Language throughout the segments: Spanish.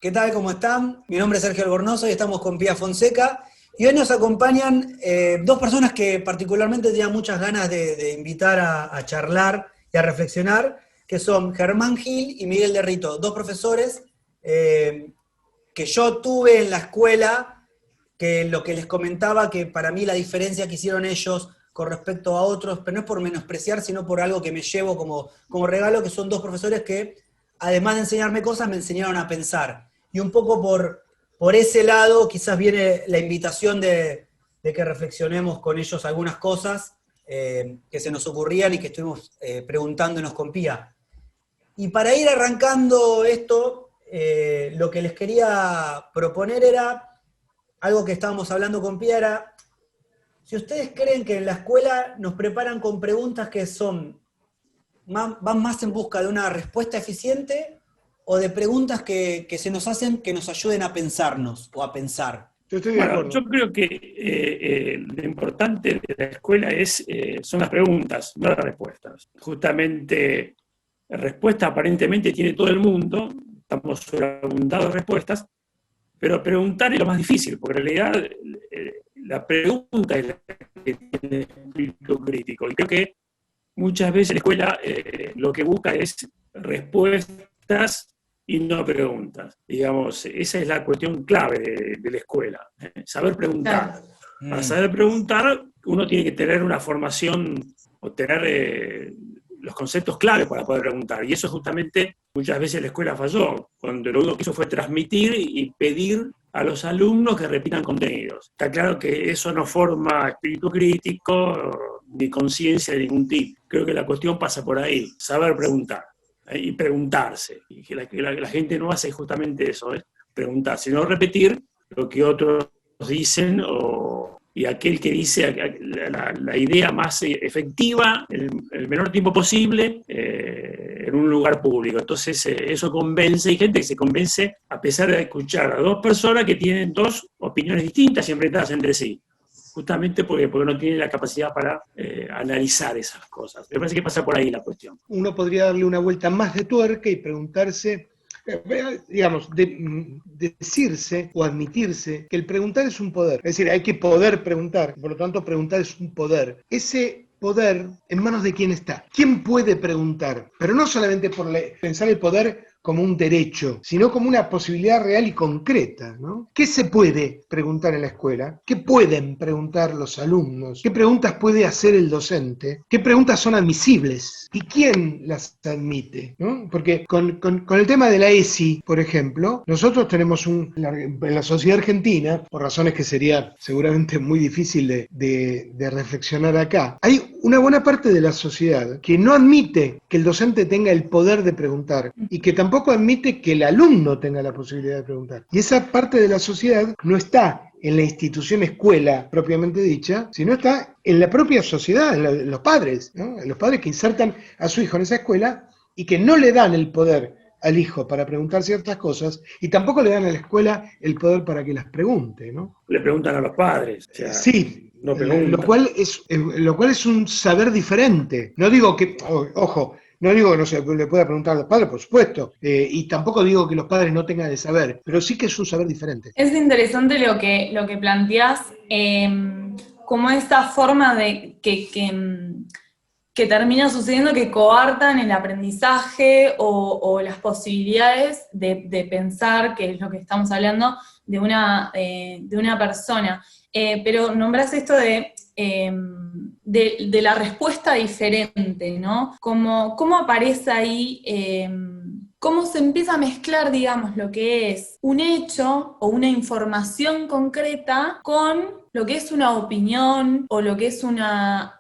¿Qué tal? ¿Cómo están? Mi nombre es Sergio Albornoz y estamos con Pía Fonseca. Y hoy nos acompañan dos personas que particularmente tenía muchas ganas de invitar a charlar y a reflexionar, que son Germán Gil y Miguel de Rito, dos profesores que yo tuve en la escuela, que lo que les comentaba, que para mí la diferencia que hicieron ellos con respecto a otros, pero no es por menospreciar, sino por algo que me llevo como regalo, que son dos profesores que, además de enseñarme cosas, me enseñaron a pensar. Y un poco por ese lado quizás viene la invitación de que reflexionemos con ellos algunas cosas que se nos ocurrían y que estuvimos preguntándonos con Pía. Y para ir arrancando esto, lo que les quería proponer era algo que estábamos hablando con Pía, era si ustedes creen que en la escuela nos preparan con preguntas que van más en busca de una respuesta eficiente o de preguntas que se nos hacen que nos ayuden a pensarnos o a pensar. Yo estoy de acuerdo. Yo creo que lo importante de la escuela son las preguntas, no las respuestas. Justamente, respuesta aparentemente tiene todo el mundo, estamos sobreabundados de respuestas, pero preguntar es lo más difícil, porque en realidad la pregunta es la que tiene espíritu crítico. Y creo que muchas veces la escuela lo que busca es respuestas y no preguntas. Digamos, esa es la cuestión clave de la escuela. Saber preguntar. Claro. Para saber preguntar, uno tiene que tener una formación o tener los conceptos claves para poder preguntar. Y eso justamente muchas veces la escuela falló, cuando lo único que hizo fue transmitir y pedir a los alumnos que repitan contenidos. Está claro que eso no forma espíritu crítico ni conciencia de ningún tipo. Creo que la cuestión pasa por ahí, saber preguntar y preguntarse. Y que la gente no hace justamente eso, preguntarse, sino repetir lo que otros dicen y aquel que dice la idea más efectiva el menor tiempo posible en un lugar público. Entonces eso convence, hay gente que se convence a pesar de escuchar a dos personas que tienen dos opiniones distintas y enfrentadas entre sí, justamente porque no tiene la capacidad para analizar esas cosas. Me parece que pasa por ahí la cuestión. Uno podría darle una vuelta más de tuerca y preguntarse, digamos, decirse o admitirse que el preguntar es un poder. Es decir, hay que poder preguntar, por lo tanto preguntar es un poder. Ese poder, ¿en manos de quién está? ¿Quién puede preguntar? Pero no solamente por pensar el poder como un derecho, sino como una posibilidad real y concreta, ¿no? ¿Qué se puede preguntar en la escuela? ¿Qué pueden preguntar los alumnos? ¿Qué preguntas puede hacer el docente? ¿Qué preguntas son admisibles? ¿Y quién las admite? ¿No? Porque con el tema de la ESI, por ejemplo, nosotros tenemos en la sociedad argentina, por razones que sería seguramente muy difícil de reflexionar acá, hay una buena parte de la sociedad que no admite que el docente tenga el poder de preguntar y que tampoco admite que el alumno tenga la posibilidad de preguntar. Y esa parte de la sociedad no está en la institución escuela propiamente dicha, sino está en la propia sociedad, en los padres, ¿no? En los padres que insertan a su hijo en esa escuela y que no le dan el poder al hijo para preguntar ciertas cosas y tampoco le dan a la escuela el poder para que las pregunte, ¿no? Le preguntan a los padres. O sea, sí. No lo cual es un saber diferente. No digo que, ojo, no digo que no se le pueda preguntar a los padres, por supuesto, y tampoco digo que los padres no tengan el saber, pero sí que es un saber diferente. Es interesante lo que planteás, como esta forma de que termina sucediendo que coartan el aprendizaje o las posibilidades de pensar, que es lo que estamos hablando, de una persona. Pero nombrás esto de la respuesta diferente, ¿no? ¿Cómo aparece ahí, cómo se empieza a mezclar, digamos, lo que es un hecho o una información concreta con lo que es una opinión o lo que es una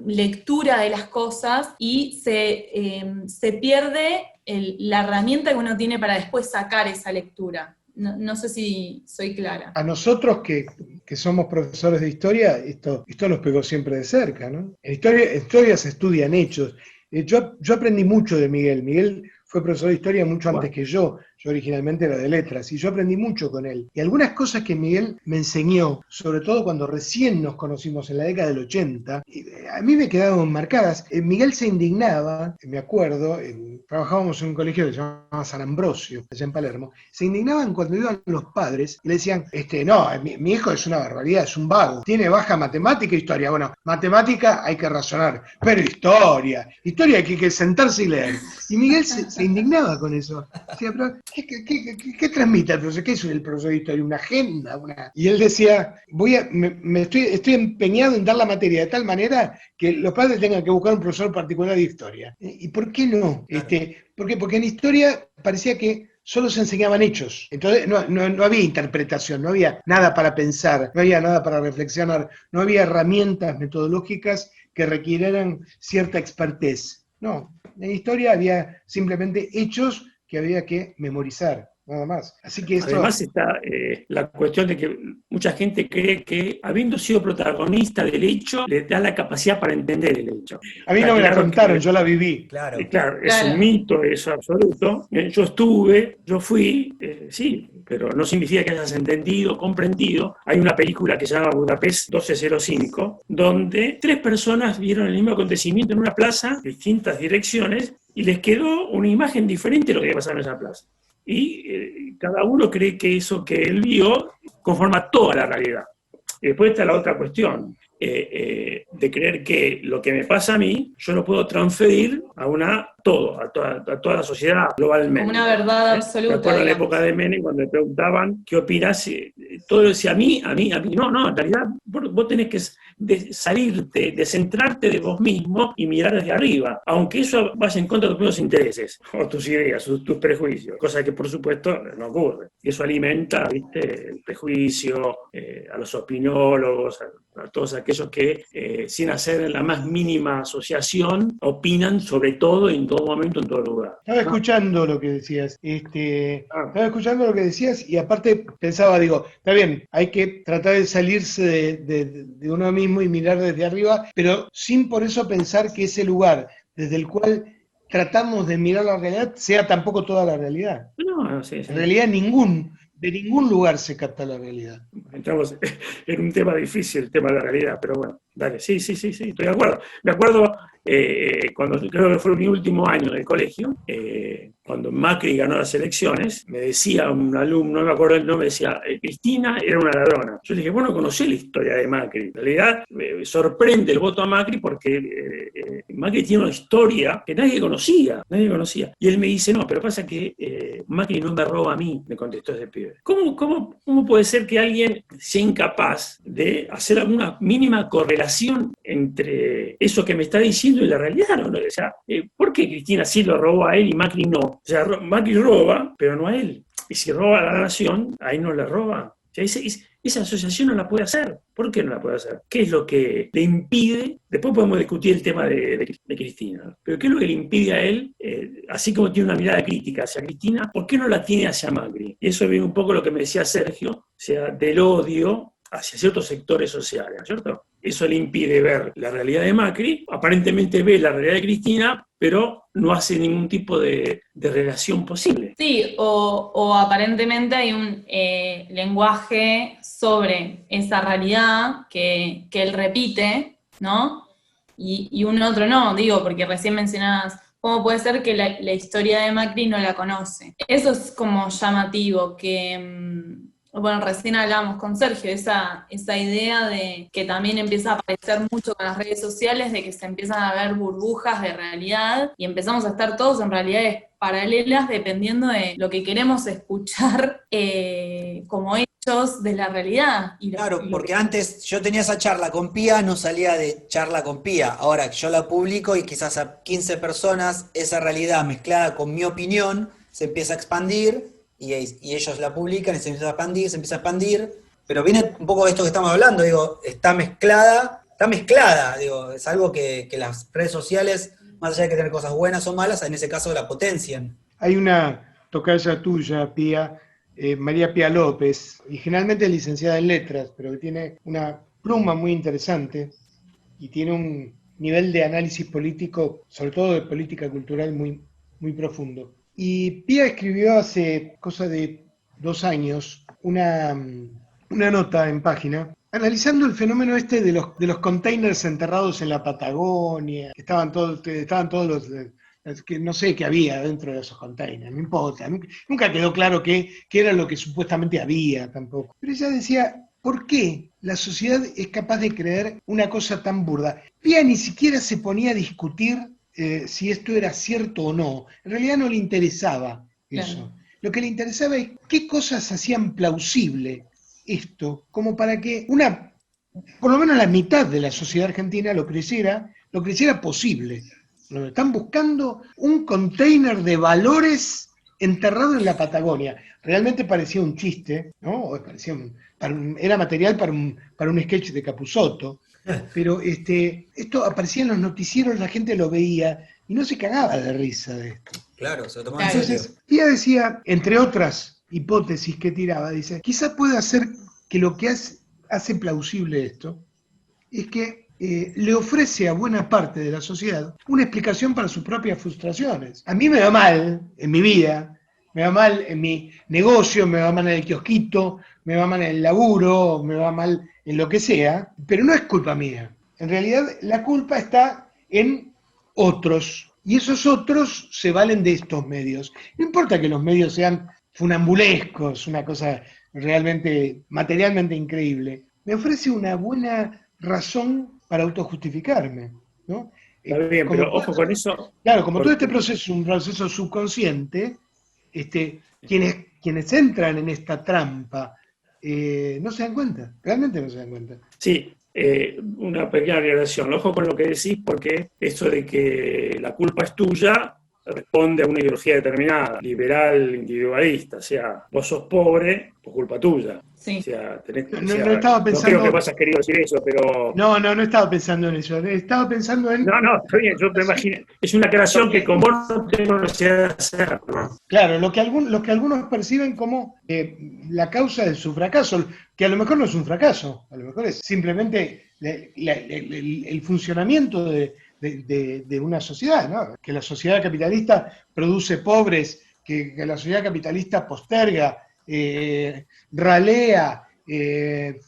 lectura de las cosas y se pierde la herramienta que uno tiene para después sacar esa lectura? No sé si soy clara. A nosotros que somos profesores de historia, esto nos pegó siempre de cerca, ¿no? En historia se estudian hechos. Yo aprendí mucho de Miguel. Miguel fue profesor de historia mucho antes que yo. yo originalmente era de letras, y yo aprendí mucho con él. Y algunas cosas que Miguel me enseñó, sobre todo cuando recién nos conocimos en la década del 80, a mí me quedaron marcadas. Miguel se indignaba, me acuerdo, trabajábamos en un colegio que se llamaba San Ambrosio, allá en Palermo, se indignaban cuando iban los padres y le decían, no, mi hijo es una barbaridad, es un vago, tiene baja matemática e historia. Bueno, matemática hay que razonar, pero historia hay que sentarse y leer. Y Miguel se indignaba con eso. Decía, pero ¿qué transmite el profesor? ¿Qué es el profesor de historia? ¿Una agenda? Y él decía, estoy empeñado en dar la materia de tal manera que los padres tengan que buscar un profesor particular de historia. ¿Y por qué no? Claro. ¿Por qué? Porque en historia parecía que solo se enseñaban hechos. Entonces no había interpretación, no había nada para pensar, no había nada para reflexionar, no había herramientas metodológicas que requirieran cierta expertez. No, en historia había simplemente hechos que había que memorizar, nada más. Así que esto... Además está la cuestión de que mucha gente cree que habiendo sido protagonista del hecho, le da la capacidad para entender el hecho. A mí Está no me la claro contaron, que, yo la viví. Claro. claro, es un mito, es absoluto. Yo estuve, yo fui, sí, pero no significa que hayas entendido, comprendido. Hay una película que se llama Budapest 1205, donde 3 personas vieron el mismo acontecimiento en una plaza, distintas direcciones, y les quedó una imagen diferente de lo que pasaba en esa plaza. Y cada uno cree que eso que él vio conforma toda la realidad. Y después está la otra cuestión, de creer que lo que me pasa a mí, yo lo puedo transferir a toda la sociedad globalmente. Como una verdad absoluta. Me acuerdo en la digamos. época de Menem, cuando me preguntaban qué opinas, todo decía a mí. No, en realidad vos tenés que salirte, descentrarte de vos mismo y mirar desde arriba, aunque eso vaya en contra de tus propios intereses, o tus ideas, tus prejuicios, cosa que por supuesto no ocurre. Y eso alimenta, ¿viste?, el prejuicio, a los opinólogos, a todos aquellos que, sin hacer la más mínima asociación, opinan sobre todo, en todo momento, en todo lugar. Estaba escuchando lo que decías, y aparte pensaba, digo, está bien, hay que tratar de salirse de uno mismo y mirar desde arriba, pero sin por eso pensar que ese lugar desde el cual tratamos de mirar la realidad sea tampoco toda la realidad. No, sí. En realidad de ningún lugar se capta la realidad. Entramos en un tema difícil, el tema de la realidad, pero bueno, dale, sí, estoy de acuerdo. Me acuerdo cuando creo que fue mi último año de colegio, cuando Macri ganó las elecciones, me decía un alumno, no me acuerdo el nombre, decía, Cristina era una ladrona. Yo le dije, bueno, conocí la historia de Macri. En realidad me sorprende el voto a Macri porque Macri tiene una historia que nadie conocía. Y él me dice, no, pero pasa que Macri no me roba a mí, me contestó ese pibe. ¿Cómo puede ser que alguien sea incapaz de hacer alguna mínima correlación entre eso que me está diciendo y la realidad? ¿No? O sea, ¿por qué Cristina sí lo robó a él y Macri no? O sea, Macri roba, pero no a él. Y si roba a la nación, a él no le roba. O sea, esa asociación no la puede hacer. ¿Por qué no la puede hacer? ¿Qué es lo que le impide? Después podemos discutir el tema de Cristina. Pero ¿qué es lo que le impide a él, así como tiene una mirada crítica hacia Cristina, por qué no la tiene hacia Macri? Y eso viene un poco lo que me decía Sergio, o sea, del odio hacia ciertos sectores sociales, ¿cierto? Eso le impide ver la realidad de Macri, aparentemente ve la realidad de Cristina, pero no hace ningún tipo de relación posible. Sí, o aparentemente hay un lenguaje sobre esa realidad que él repite, ¿no? Y un otro no, digo, porque recién mencionabas, ¿cómo puede ser que la historia de Macri no la conoce? Eso es como llamativo, que... Bueno, recién hablábamos con Sergio, esa idea de que también empieza a aparecer mucho con las redes sociales, de que se empiezan a ver burbujas de realidad y empezamos a estar todos en realidades paralelas dependiendo de lo que queremos escuchar como hechos de la realidad. Claro, porque antes yo tenía esa charla con Pía, no salía de charla con Pía. Ahora yo la publico y quizás a 15 personas esa realidad mezclada con mi opinión se empieza a expandir. Y ellos la publican y se empieza a expandir, pero viene un poco de esto que estamos hablando, digo, está mezclada, digo, es algo que las redes sociales, más allá de que tener cosas buenas o malas, en ese caso la potencian. Hay una tocaya tuya, Pía, María Pía López, y generalmente es licenciada en letras, pero que tiene una pluma muy interesante y tiene un nivel de análisis político, sobre todo de política cultural, muy, muy profundo. Y Pía escribió hace cosa de 2 años una nota en página analizando el fenómeno este de los containers enterrados en la Patagonia, que estaban todos que no sé qué había dentro de esos containers, no importa, nunca quedó claro qué era lo que supuestamente había tampoco. Pero ella decía, ¿por qué la sociedad es capaz de creer una cosa tan burda? Pía ni siquiera se ponía a discutir si esto era cierto o no. En realidad no le interesaba eso. Claro. Lo que le interesaba es qué cosas hacían plausible esto, como para que por lo menos la mitad de la sociedad argentina lo creyera posible. Están buscando un container de valores enterrado en la Patagonia. Realmente parecía un chiste, ¿no? Era material para un sketch de Capusotto, pero esto aparecía en los noticieros, la gente lo veía y no se cagaba de risa de esto. Claro, se lo tomaba en serio. Entonces, ella decía, entre otras hipótesis que tiraba, dice, quizás puede hacer que lo que hace plausible esto es que le ofrece a buena parte de la sociedad una explicación para sus propias frustraciones. A mí me va mal en mi vida, me va mal en mi negocio, me va mal en el kiosquito, me va mal en el laburo, me va mal en lo que sea, pero no es culpa mía. En realidad la culpa está en otros, y esos otros se valen de estos medios. No importa que los medios sean funambulescos, una cosa realmente materialmente increíble, me ofrece una buena razón para autojustificarme, ¿no? Está bien, pero ojo con eso. Claro, como todo este proceso es un proceso subconsciente, quienes entran en esta trampa no se dan cuenta, realmente no se dan cuenta. Sí, una pequeña aclaración. Ojo con lo que decís, porque eso de que la culpa es tuya responde a una ideología determinada, liberal, individualista. O sea, vos sos pobre por culpa tuya. Sí. O sea, no estaba pensando... No creo que vos has querido decir eso, pero... No estaba pensando en eso. Estaba pensando en... No, está bien, yo me imagino. Es una aclaración que con vos no tengo necesidad de hacer. Claro, lo que algunos perciben como la causa de su fracaso, que a lo mejor no es un fracaso, a lo mejor es simplemente el funcionamiento de una sociedad, ¿no? Que la sociedad capitalista produce pobres, que la sociedad capitalista posterga, ralea,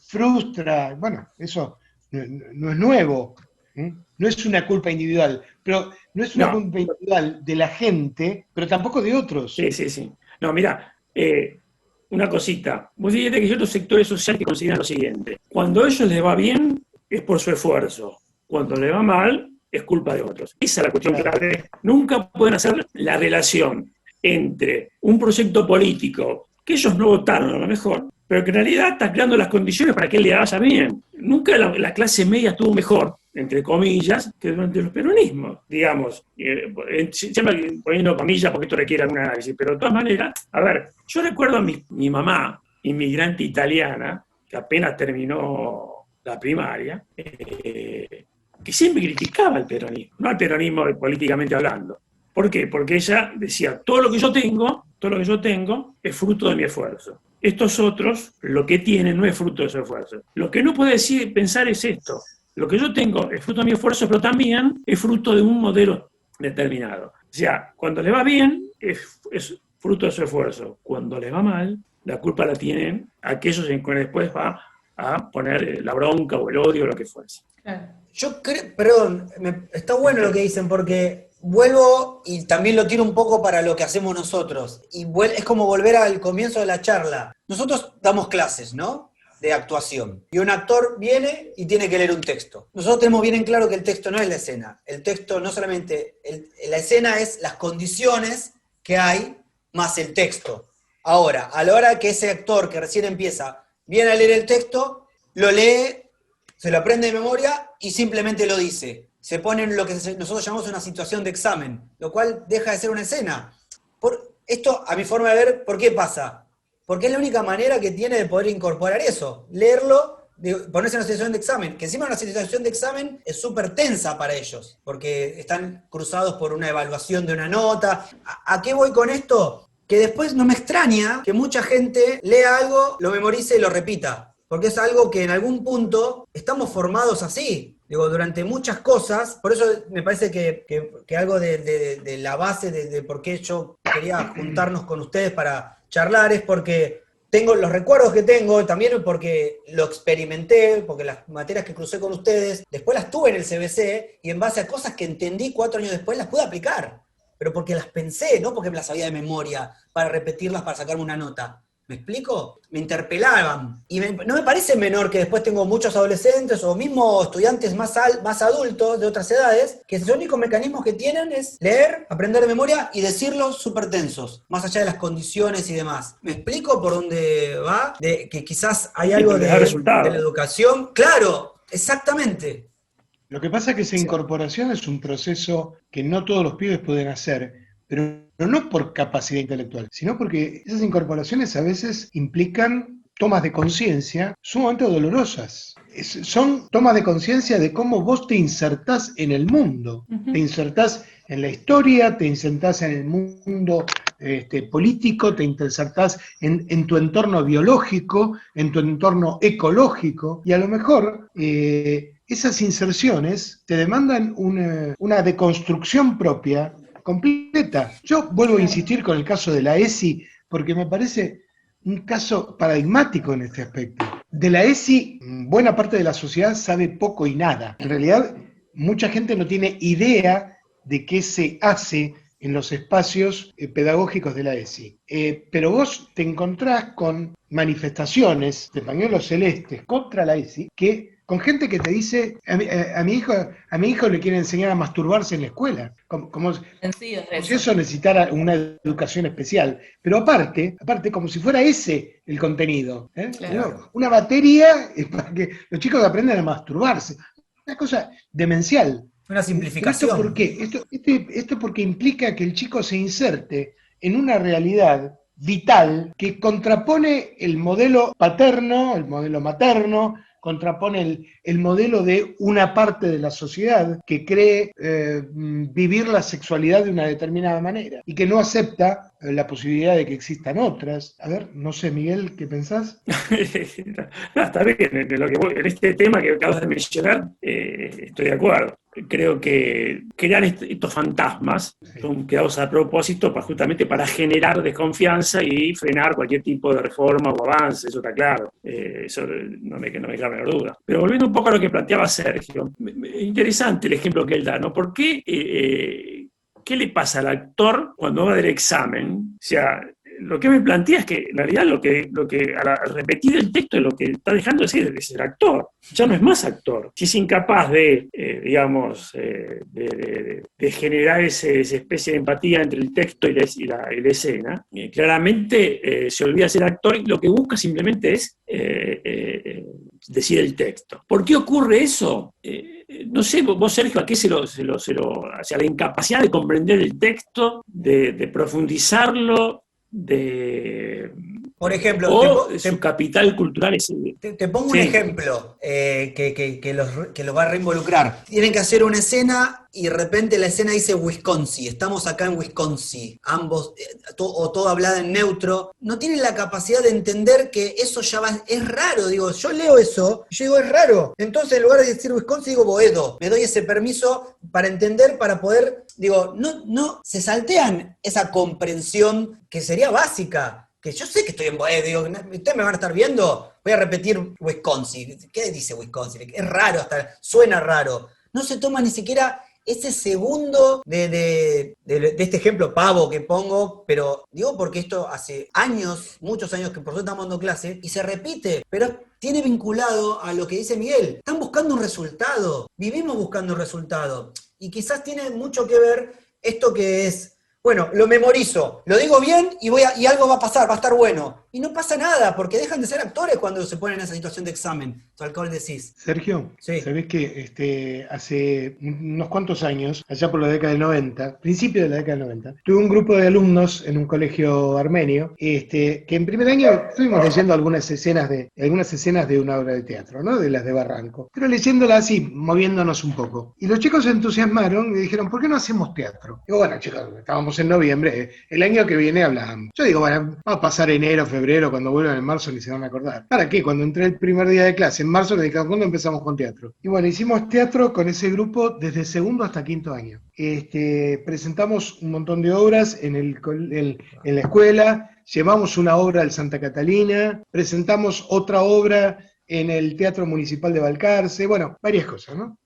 frustra. Bueno, eso no es nuevo, ¿eh? No es una culpa individual, pero no es una culpa individual de la gente, pero tampoco de otros. Sí. No, mira, una cosita. Vos dijiste que hay otros sectores sociales que consideran lo siguiente. Cuando a ellos les va bien, es por su esfuerzo. Cuando les va mal, es culpa de otros. Esa es la cuestión clave. Nunca pueden hacer la relación entre un proyecto político que ellos no votaron a lo mejor, pero que en realidad está creando las condiciones para que él le vaya bien. Nunca la clase media estuvo mejor, entre comillas, que durante los peronismos, digamos. Siempre poniendo comillas porque esto requiere algún análisis, pero de todas maneras, a ver, yo recuerdo a mi mamá, inmigrante italiana, que apenas terminó la primaria, que siempre criticaba el peronismo, no al peronismo políticamente hablando. ¿Por qué? Porque ella decía, todo lo que yo tengo es fruto de mi esfuerzo. Estos otros, lo que tienen no es fruto de su esfuerzo. Lo que no puede pensar es esto. Lo que yo tengo es fruto de mi esfuerzo, pero también es fruto de un modelo determinado. O sea, cuando le va bien, es fruto de su esfuerzo. Cuando le va mal, la culpa la tienen aquellos en que después va a poner la bronca o el odio o lo que fuese. Yo creo, perdón, está bueno lo que dicen porque vuelvo y también lo tiro un poco para lo que hacemos nosotros. Y es como volver al comienzo de la charla. Nosotros damos clases, ¿no? De actuación. Y un actor viene y tiene que leer un texto. Nosotros tenemos bien en claro que el texto no es la escena. El texto no solamente, la escena es las condiciones que hay más el texto. Ahora, a la hora que ese actor que recién empieza viene a leer el texto, lo lee, se lo aprende de memoria y simplemente lo dice. Se pone en lo que nosotros llamamos una situación de examen, lo cual deja de ser una escena. Esto, a mi forma de ver, ¿por qué pasa? Porque es la única manera que tiene de poder incorporar eso, leerlo, ponerse en una situación de examen, que encima una situación de examen es súper tensa para ellos, porque están cruzados por una evaluación de una nota. ¿A qué voy con esto? Que después no me extraña que mucha gente lea algo, lo memorice y lo repita, porque es algo que en algún punto estamos formados así. Digo, durante muchas cosas, por eso me parece que algo de la base de por qué yo quería juntarnos con ustedes para charlar es porque tengo los recuerdos que tengo, también porque lo experimenté, porque las materias que crucé con ustedes, después las tuve en el CBC y en base a cosas que entendí 4 años después las pude aplicar. Pero porque las pensé, no porque me las sabía de memoria para repetirlas para sacarme una nota. ¿Me explico? Me interpelaban. Y no me parece menor que después tengo muchos adolescentes o mismo estudiantes más adultos de otras edades, que los únicos mecanismos que tienen es leer, aprender de memoria y decirlos súper tensos, más allá de las condiciones y demás. ¿Me explico por dónde va? De que quizás hay algo de la educación. Claro, exactamente. Lo que pasa es que esa incorporación es un proceso que no todos los pibes pueden hacer, pero no por capacidad intelectual, sino porque esas incorporaciones a veces implican tomas de conciencia sumamente dolorosas. Son tomas de conciencia de cómo vos te insertás en el mundo, te insertás en la historia, te insertás en el mundo político, te insertás en tu entorno biológico, en tu entorno ecológico, y a lo mejor esas inserciones te demandan una deconstrucción propia completa. Yo vuelvo a insistir con el caso de la ESI, porque me parece un caso paradigmático en este aspecto. De la ESI, buena parte de la sociedad sabe poco y nada. En realidad, mucha gente no tiene idea de qué se hace en los espacios pedagógicos de la ESI. Pero vos te encontrás con manifestaciones de pañuelos celestes contra la ESI con gente que te dice, a mi hijo le quiere enseñar a masturbarse en la escuela, como si eso necesitara una educación especial. Pero aparte, como si fuera ese el contenido. Claro. Una batería para que los chicos aprendan a masturbarse. Una cosa demencial. Una simplificación. ¿Esto por qué? Esto porque implica que el chico se inserte en una realidad vital que contrapone el modelo paterno, el modelo materno, contrapone el modelo de una parte de la sociedad que cree vivir la sexualidad de una determinada manera y que no acepta la posibilidad de que existan otras. A ver, no sé, Miguel, ¿qué pensás? No, está bien, en este tema que acabas de mencionar, estoy de acuerdo. Creo que crear estos fantasmas son creados a propósito justamente para generar desconfianza y frenar cualquier tipo de reforma o avance, eso está claro. Eso no me cabe la menor duda. Pero volviendo un poco a lo que planteaba Sergio, interesante el ejemplo que él da, ¿no? ¿Por qué? ¿Qué le pasa al actor cuando va del examen? O sea, lo que me plantea es que en realidad lo que al repetir el texto es lo que está dejando de ser actor. Ya no es más actor. Si es incapaz de generar esa especie de empatía entre el texto y la escena, claramente se olvida de ser actor y lo que busca simplemente es decir el texto. ¿Por qué ocurre eso? No sé, vos, Sergio, ¿a qué hacia la incapacidad de comprender el texto, de profundizarlo, por ejemplo, su capital cultural es... Te pongo un ejemplo que los va a reinvolucrar. Tienen que hacer una escena y de repente la escena dice Wisconsin. Estamos acá en Wisconsin. Ambos, o todo hablada en neutro. No tienen la capacidad de entender que eso ya es raro. Digo, yo leo eso y yo digo, es raro. Entonces, en lugar de decir Wisconsin, digo Boedo. Me doy ese permiso para entender, para poder... Digo, no, se saltean esa comprensión que sería básica. Que yo sé que estoy en Boedo, digo, ustedes me van a estar viendo, voy a repetir Wisconsin. ¿Qué dice Wisconsin? Es raro, hasta suena raro. No se toma ni siquiera ese segundo de este ejemplo pavo que pongo, pero digo porque esto hace años, muchos años que por suerte estamos dando clase, y se repite, pero tiene vinculado a lo que dice Miguel. Están buscando un resultado, vivimos buscando un resultado, y quizás tiene mucho que ver esto que es... Bueno, lo memorizo, lo digo bien y algo va a pasar, va a estar bueno. Y no pasa nada, porque dejan de ser actores cuando se ponen en esa situación de examen, tal cual decís. Sergio, sí. ¿Sabés que hace unos cuantos años, allá por la década del 90, principio de la década del 90, tuve un grupo de alumnos en un colegio armenio, que en primer año estuvimos leyendo algunas escenas de una obra de teatro, ¿no? De las de Barranco. Pero leyéndolas así, moviéndonos un poco. Y los chicos se entusiasmaron y dijeron, ¿por qué no hacemos teatro? Digo, bueno, chicos, estábamos en noviembre, el año que viene hablamos. Yo digo, bueno, va a pasar enero, febrero, cuando vuelvan en marzo ni se van a acordar. ¿Para qué? Cuando entré el primer día de clase, en marzo, le dije, ¿cuándo empezamos con teatro? Y bueno, hicimos teatro con ese grupo desde segundo hasta quinto año. Presentamos un montón de obras en la escuela, llevamos una obra al Santa Catalina, presentamos otra obra en el Teatro Municipal de Balcarce, bueno, varias cosas, ¿no?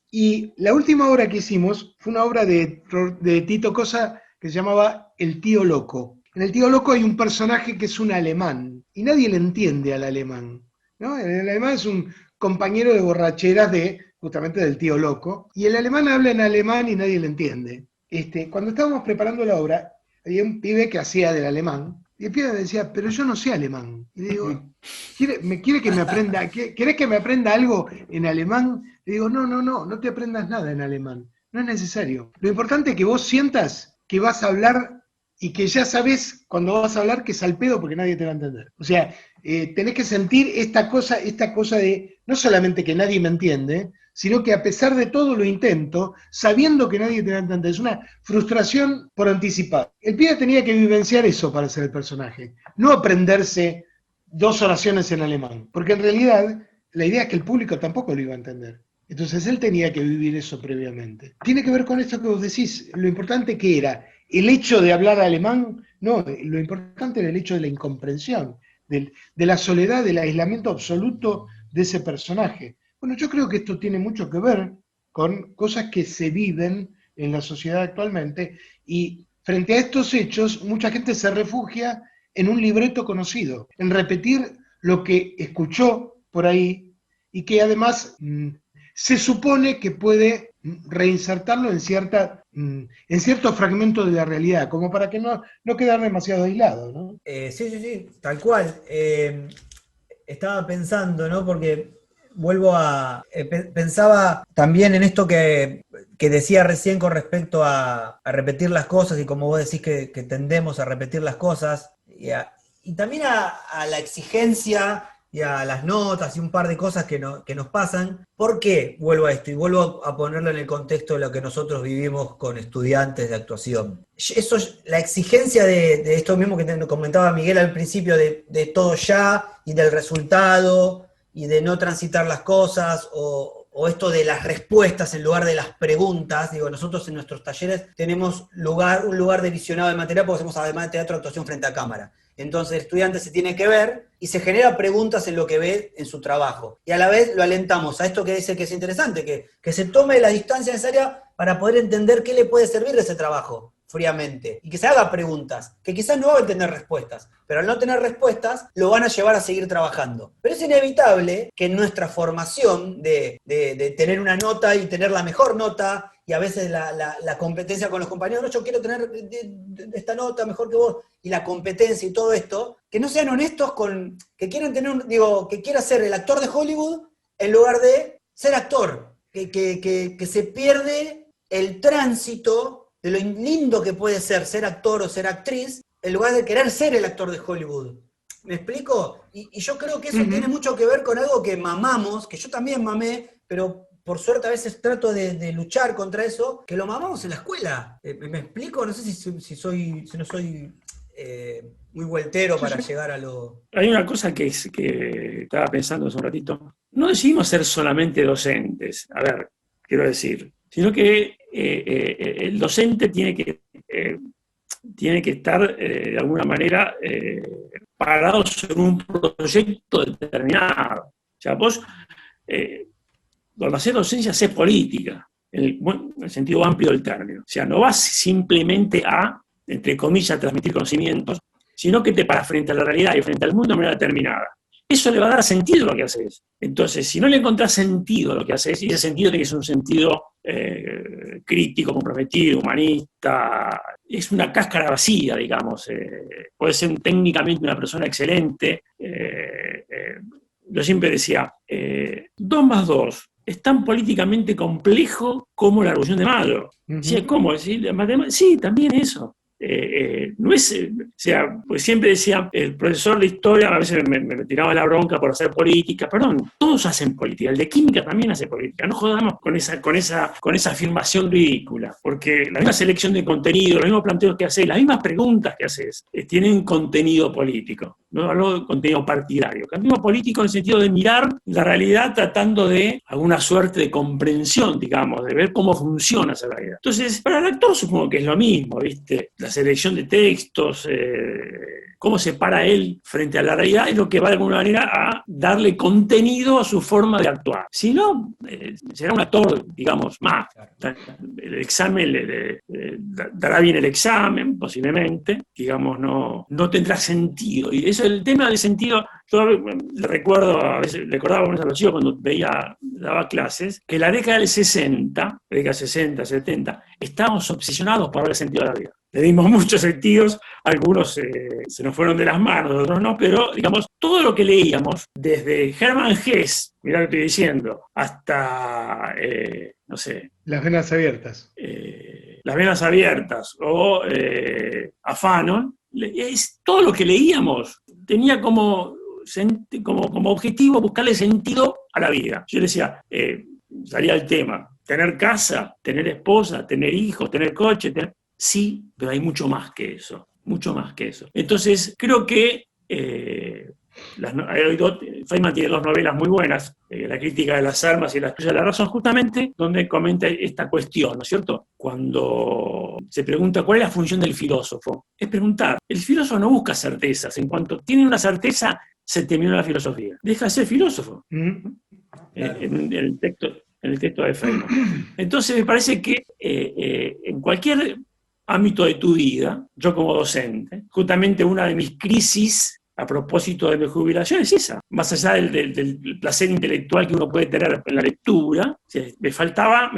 Y la última obra que hicimos fue una obra de Tito Cosa que se llamaba El Tío Loco. En El Tío Loco hay un personaje que es un alemán, y nadie le entiende al alemán, ¿no? El alemán es un compañero de borracheras justamente del Tío Loco, y el alemán habla en alemán y nadie le entiende. Cuando estábamos preparando la obra, había un pibe que hacía del alemán, y el pibe me decía, pero yo no sé alemán. Y le digo, ¿querés que me aprenda algo en alemán? Le digo, no te aprendas nada en alemán, no es necesario. Lo importante es que vos sientas que vas a hablar y que ya sabés cuando vas a hablar que es al pedo porque nadie te va a entender. O sea, tenés que sentir esta cosa de, no solamente que nadie me entiende, sino que a pesar de todo lo intento, sabiendo que nadie te va a entender. Es una frustración por anticipado. El pibe tenía que vivenciar eso para ser el personaje, no aprenderse 2 oraciones en alemán, porque en realidad la idea es que el público tampoco lo iba a entender. Entonces él tenía que vivir eso previamente. Tiene que ver con esto que vos decís, lo importante que era el hecho de hablar alemán, no, lo importante era el hecho de la incomprensión, de la soledad, del aislamiento absoluto de ese personaje. Bueno, yo creo que esto tiene mucho que ver con cosas que se viven en la sociedad actualmente, y frente a estos hechos, mucha gente se refugia en un libreto conocido, en repetir lo que escuchó por ahí, y que además se supone que puede reinsertarlo en cierto fragmento de la realidad, como para que no quedar demasiado aislado, ¿no? Sí, tal cual. Estaba pensando, ¿no? Porque pensaba también en esto que decía recién con respecto a repetir las cosas, y como vos decís que tendemos a repetir las cosas, y también a la exigencia y a las notas y un par de cosas que nos pasan. ¿Por qué vuelvo a esto? Y vuelvo a ponerlo en el contexto de lo que nosotros vivimos con estudiantes de actuación. La exigencia de esto mismo que te comentaba Miguel al principio, de todo ya y del resultado, y de no transitar las cosas, o esto de las respuestas en lugar de las preguntas. Digo, nosotros en nuestros talleres tenemos un lugar de visionado de material, porque hacemos además de teatro, actuación frente a cámara. Entonces el estudiante se tiene que ver y se genera preguntas en lo que ve en su trabajo. Y a la vez lo alentamos a esto que dice que es interesante, que se tome la distancia necesaria para poder entender qué le puede servir de ese trabajo fríamente, y que se haga preguntas, que quizás no va a tener respuestas, pero al no tener respuestas lo van a llevar a seguir trabajando. Pero es inevitable que en nuestra formación de tener una nota y tener la mejor nota, y a veces la competencia con los compañeros, no, yo quiero tener esta nota mejor que vos, y la competencia y todo esto, que no sean honestos que quieran que quiera ser el actor de Hollywood en lugar de ser actor, que se pierde el tránsito de lo lindo que puede ser actor o ser actriz, en lugar de querer ser el actor de Hollywood. ¿Me explico? Y yo creo que eso tiene mucho que ver con algo que mamamos, que yo también mamé, pero por suerte a veces trato de luchar contra eso, que lo mamamos en la escuela. ¿Me explico? No sé si no soy muy vueltero para llegar a lo... Hay una cosa que estaba pensando hace un ratito. No decidimos ser solamente docentes, quiero decir, sino que el docente tiene que estar de alguna manera parado sobre un proyecto determinado. O sea, vos, cuando haces docencia, haces política, en el sentido amplio del término. O sea, no vas simplemente a, entre comillas, transmitir conocimientos, sino que te paras frente a la realidad y frente al mundo de manera determinada. Eso le va a dar sentido a lo que haces. Entonces, si no le encontrás sentido a lo que haces, y ese sentido tiene que ser un sentido crítico, comprometido, humanista, es una cáscara vacía, digamos. Puede ser técnicamente una persona excelente. Yo siempre decía, 2 más 2 es tan políticamente complejo como la Revolución de Mayo. Uh-huh. ¿Sí? ¿Cómo? ¿Sí? Sí, también eso. no es, o sea, pues siempre decía, el profesor de historia a veces me tiraba la bronca por hacer política, perdón, todos hacen política, el de química también hace política, no jodamos con esa afirmación ridícula, porque la misma selección de contenido, los mismos planteos que haces, las mismas preguntas que haces, tienen contenido político, no hablo de contenido partidario, contenido político en el sentido de mirar la realidad tratando de alguna suerte de comprensión, digamos, de ver cómo funciona esa realidad. Entonces, para el actor supongo que es lo mismo, ¿viste? La selección de textos, cómo se para él frente a la realidad es lo que va de alguna manera a darle contenido a su forma de actuar. Si no, será un actor, digamos, más. El examen dará bien el examen, posiblemente, digamos, no tendrá sentido. Y eso, el tema del sentido, yo le recuerdo, a veces le recordaba a los chicos cuando daba clases, que la década del 60, década 60, 70, estábamos obsesionados por ver el sentido de la vida. Le dimos muchos sentidos, algunos se nos fueron de las manos, otros no, pero digamos, todo lo que leíamos, desde Hermann Hesse, mirá lo que estoy diciendo, hasta, no sé... Las venas abiertas. Las venas abiertas, o a Fanon, todo lo que leíamos tenía como objetivo buscarle sentido a la vida. Yo decía, salía el tema, tener casa, tener esposa, tener hijos, tener coche, sí, pero hay mucho más que eso, mucho más que eso. Entonces, creo que Feynman tiene dos novelas muy buenas, La crítica de las armas y La estrella de la razón, justamente donde comenta esta cuestión, ¿no es cierto? Cuando se pregunta cuál es la función del filósofo, es preguntar. El filósofo no busca certezas, en cuanto tiene una certeza, se terminó la filosofía. Deja de ser filósofo. En el texto de Feynman. Entonces, me parece que en cualquier ámbito de tu vida, yo como docente, justamente una de mis crisis a propósito de mi jubilación es esa, más allá del placer intelectual que uno puede tener en la lectura, o sea, me falta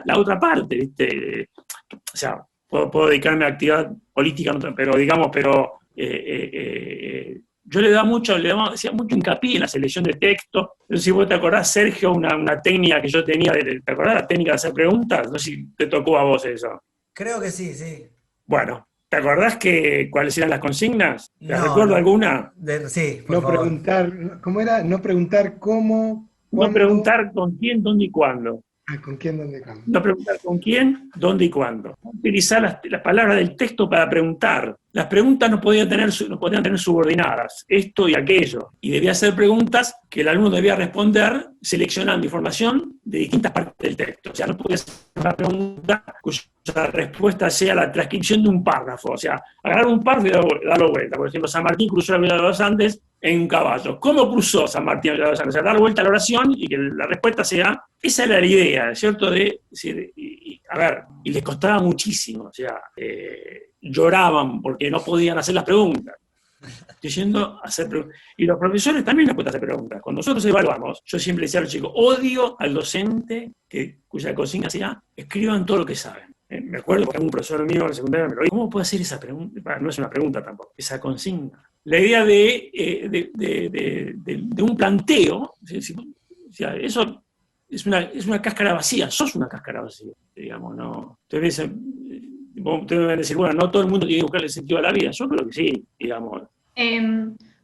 la otra parte, ¿viste? O sea, puedo dedicarme a actividad política, pero yo hacía mucho hincapié en la selección de texto. No sé si vos te acordás, Sergio, una técnica que yo tenía, ¿te acordás la técnica de hacer preguntas? No sé si te tocó a vos eso. Creo que sí, sí. Bueno, ¿te acordás cuáles eran las consignas? ¿Te No, recuerdo alguna? Sí, por No favor. preguntar, ¿cómo era? No preguntar cómo, No preguntar con quién, dónde y cuándo. ¿Con quién, dónde, cuándo? No preguntar con quién, dónde y cuándo. Utilizar las palabras del texto para preguntar. Las preguntas no podían tener subordinadas, esto y aquello. Y debía ser preguntas que el alumno debía responder seleccionando información de distintas partes del texto. O sea, no podía ser una pregunta cuya respuesta sea la transcripción de un párrafo. O sea, agarrar un párrafo y darlo vuelta. Por ejemplo, San Martín cruzó la Vía de los Andes en un caballo. ¿Cómo cruzó San Martín la Vía de los Andes? O sea, dar vuelta a la oración y que la respuesta sea... Esa era la idea, ¿cierto? Y les costaba muchísimo. O sea, lloraban porque no podían hacer las preguntas. Estoy yendo a hacer preguntas. Y los profesores también les cuesta hacer preguntas. Cuando nosotros evaluamos, yo siempre decía a los chicos, odio al docente cuya consigna sea, escriban todo lo que saben. Me acuerdo porque un profesor mío en la secundaria me lo dijo, ¿cómo puede hacer esa pregunta? No es una pregunta tampoco, esa consigna. La idea de un planteo, o sea, eso es una cáscara vacía, sos una cáscara vacía, digamos, ¿no? Ustedes deben decir, bueno, no todo el mundo tiene que buscar el sentido de la vida. Yo creo que sí, digamos.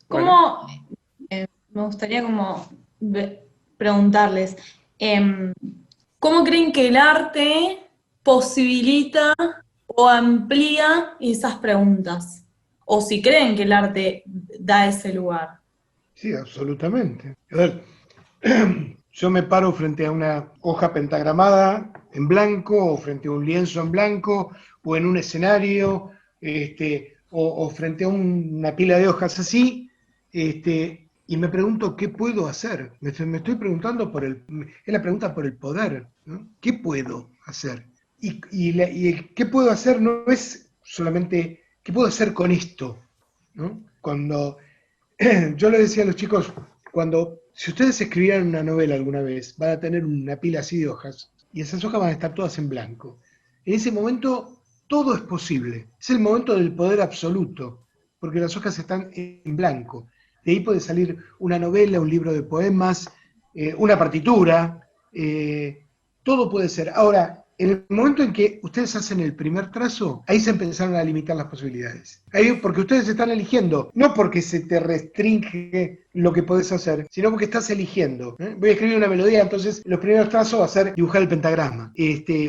¿Cómo? Me gustaría como preguntarles, ¿cómo creen que el arte posibilita o amplía esas preguntas? O si creen que el arte da ese lugar. Sí, absolutamente. A ver, yo me paro frente a una hoja pentagramada en blanco, o frente a un lienzo en blanco, o en un escenario, o frente a una pila de hojas así, y me pregunto qué puedo hacer. Me estoy preguntando es la pregunta por el poder, ¿no? ¿Qué puedo hacer? Y el qué puedo hacer no es solamente qué puedo hacer con esto, ¿no? Cuando yo le decía a los chicos, si ustedes escribieran una novela alguna vez, van a tener una pila así de hojas, y esas hojas van a estar todas en blanco. En ese momento todo es posible, es el momento del poder absoluto, porque las hojas están en blanco. De ahí puede salir una novela, un libro de poemas, una partitura, todo puede ser. Ahora, En el momento en que ustedes hacen el primer trazo, ahí se empezaron a limitar las posibilidades. Ahí, porque ustedes están eligiendo, no porque se te restringe lo que podés hacer, sino porque estás eligiendo. Voy a escribir una melodía, entonces los primeros trazos va a ser dibujar el pentagrama.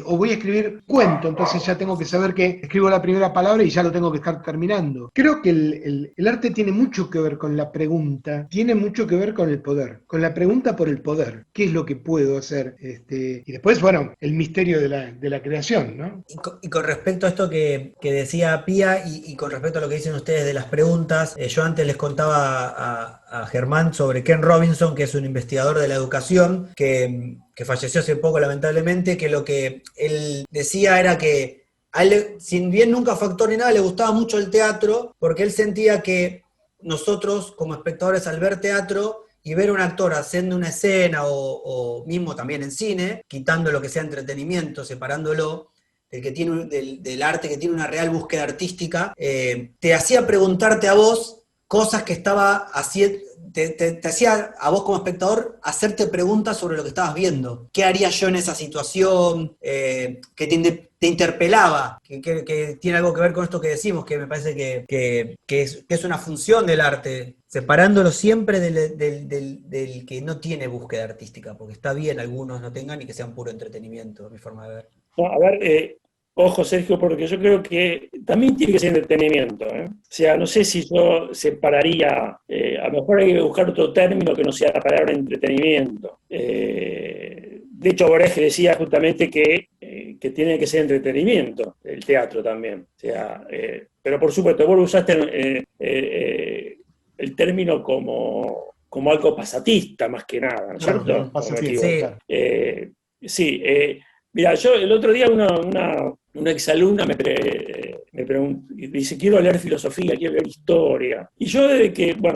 O voy a escribir cuento, entonces ya tengo que saber que escribo la primera palabra y ya lo tengo que estar terminando. Creo que el arte tiene mucho que ver con la pregunta, tiene mucho que ver con el poder, con la pregunta por el poder. ¿Qué es lo que puedo hacer? Y después, bueno, el misterio de la creación, ¿no? Y con respecto a esto que decía Pía y con respecto a lo que dicen ustedes de las preguntas, yo antes les contaba a Germán sobre Ken Robinson, que es un investigador de la educación, que falleció hace poco lamentablemente, que lo que él decía era que a él, sin bien nunca fue actor ni nada, le gustaba mucho el teatro, porque él sentía que nosotros como espectadores al ver teatro y ver a un actor haciendo una escena o mismo también en cine, quitando lo que sea entretenimiento, separándolo del arte que tiene una real búsqueda artística, te hacía preguntarte a vos cosas que estaba haciendo, te hacía a vos como espectador hacerte preguntas sobre lo que estabas viendo. ¿Qué haría yo en esa situación? Que te interpelaba, que tiene algo que ver con esto que decimos, que me parece que es una función del arte, separándolo siempre del que no tiene búsqueda artística, porque está bien algunos no tengan y que sean puro entretenimiento, mi forma de ver. No, a ver, ojo Sergio, porque yo creo que también tiene que ser entretenimiento, ¿eh? O sea, no sé si yo separaría, a lo mejor hay que buscar otro término que no sea la palabra entretenimiento. De hecho, Borges decía justamente que tiene que ser entretenimiento, el teatro también. O sea, pero por supuesto, vos usaste el término como algo pasatista, más que nada, ¿no es cierto? Claro, pasatiempo, Sí. claro. Sí, mira, yo el otro día una exalumna me preguntó, dice, quiero leer filosofía, quiero leer historia. Y yo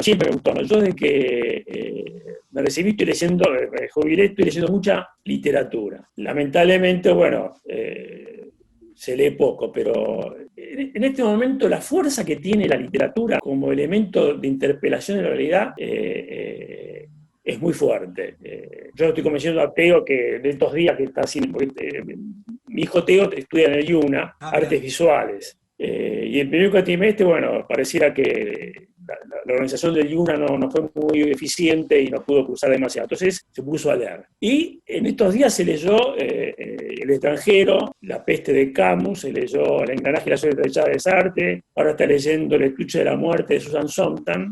siempre me gustó, ¿no? Yo desde que me recibí estoy leyendo, me jubilé, estoy leyendo mucha literatura. Lamentablemente, se lee poco, pero en este momento la fuerza que tiene la literatura como elemento de interpelación de la realidad es muy fuerte. Yo estoy convenciendo a Teo que de estos días que está haciendo, mi hijo Teo estudia en el IUNA, artes visuales. Y el primer cuatrimestre, pareciera que la organización del IUNA no fue muy eficiente y no pudo cursar demasiado. Entonces se puso a leer. Y en estos días se leyó El extranjero, La peste de Camus, se leyó El engranaje y la suerte de Chávez Arte, ahora está leyendo El estuche de la muerte de Susan Sontag.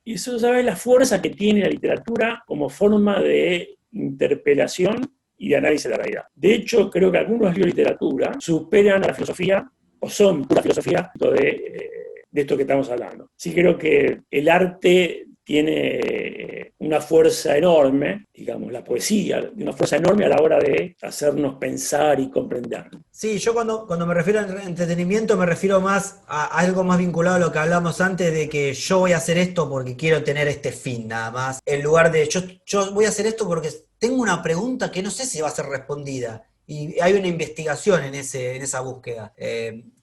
Y eso sabe la fuerza que tiene la literatura como forma de interpelación y de análisis de la realidad. De hecho, creo que algunos libros de literatura superan a la filosofía, o son pura filosofía, de esto que estamos hablando. Sí creo que el arte tiene una fuerza enorme, digamos, la poesía, una fuerza enorme a la hora de hacernos pensar y comprender. Sí, yo cuando me refiero al entretenimiento me refiero más a algo más vinculado a lo que hablamos antes de que yo voy a hacer esto porque quiero tener este fin nada más, en lugar de yo voy a hacer esto porque tengo una pregunta que no sé si va a ser respondida y hay una investigación en esa búsqueda.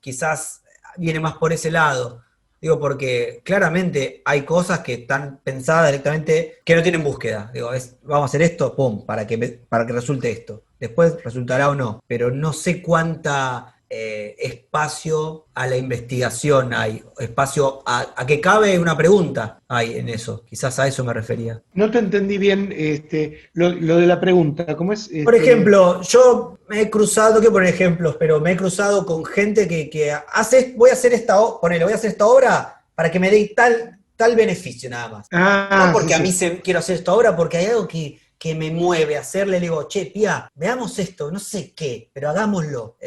Quizás viene más por ese lado. Digo, porque claramente hay cosas que están pensadas directamente que no tienen búsqueda. Digo, vamos a hacer esto, pum, para que resulte esto. Después resultará o no, pero no sé cuánta espacio a la investigación hay, espacio a que cabe una pregunta hay en eso. Quizás a eso me refería. No te entendí bien lo de la pregunta. ¿Cómo es? Por ejemplo, yo me he cruzado, que poner ejemplos, pero me he cruzado con gente que voy a hacer esta obra para que me dé tal beneficio nada más. No porque a mí quiero hacer esta obra, porque hay algo que me mueve a hacerle, le digo, che, Pía, veamos esto, no sé qué, pero hagámoslo.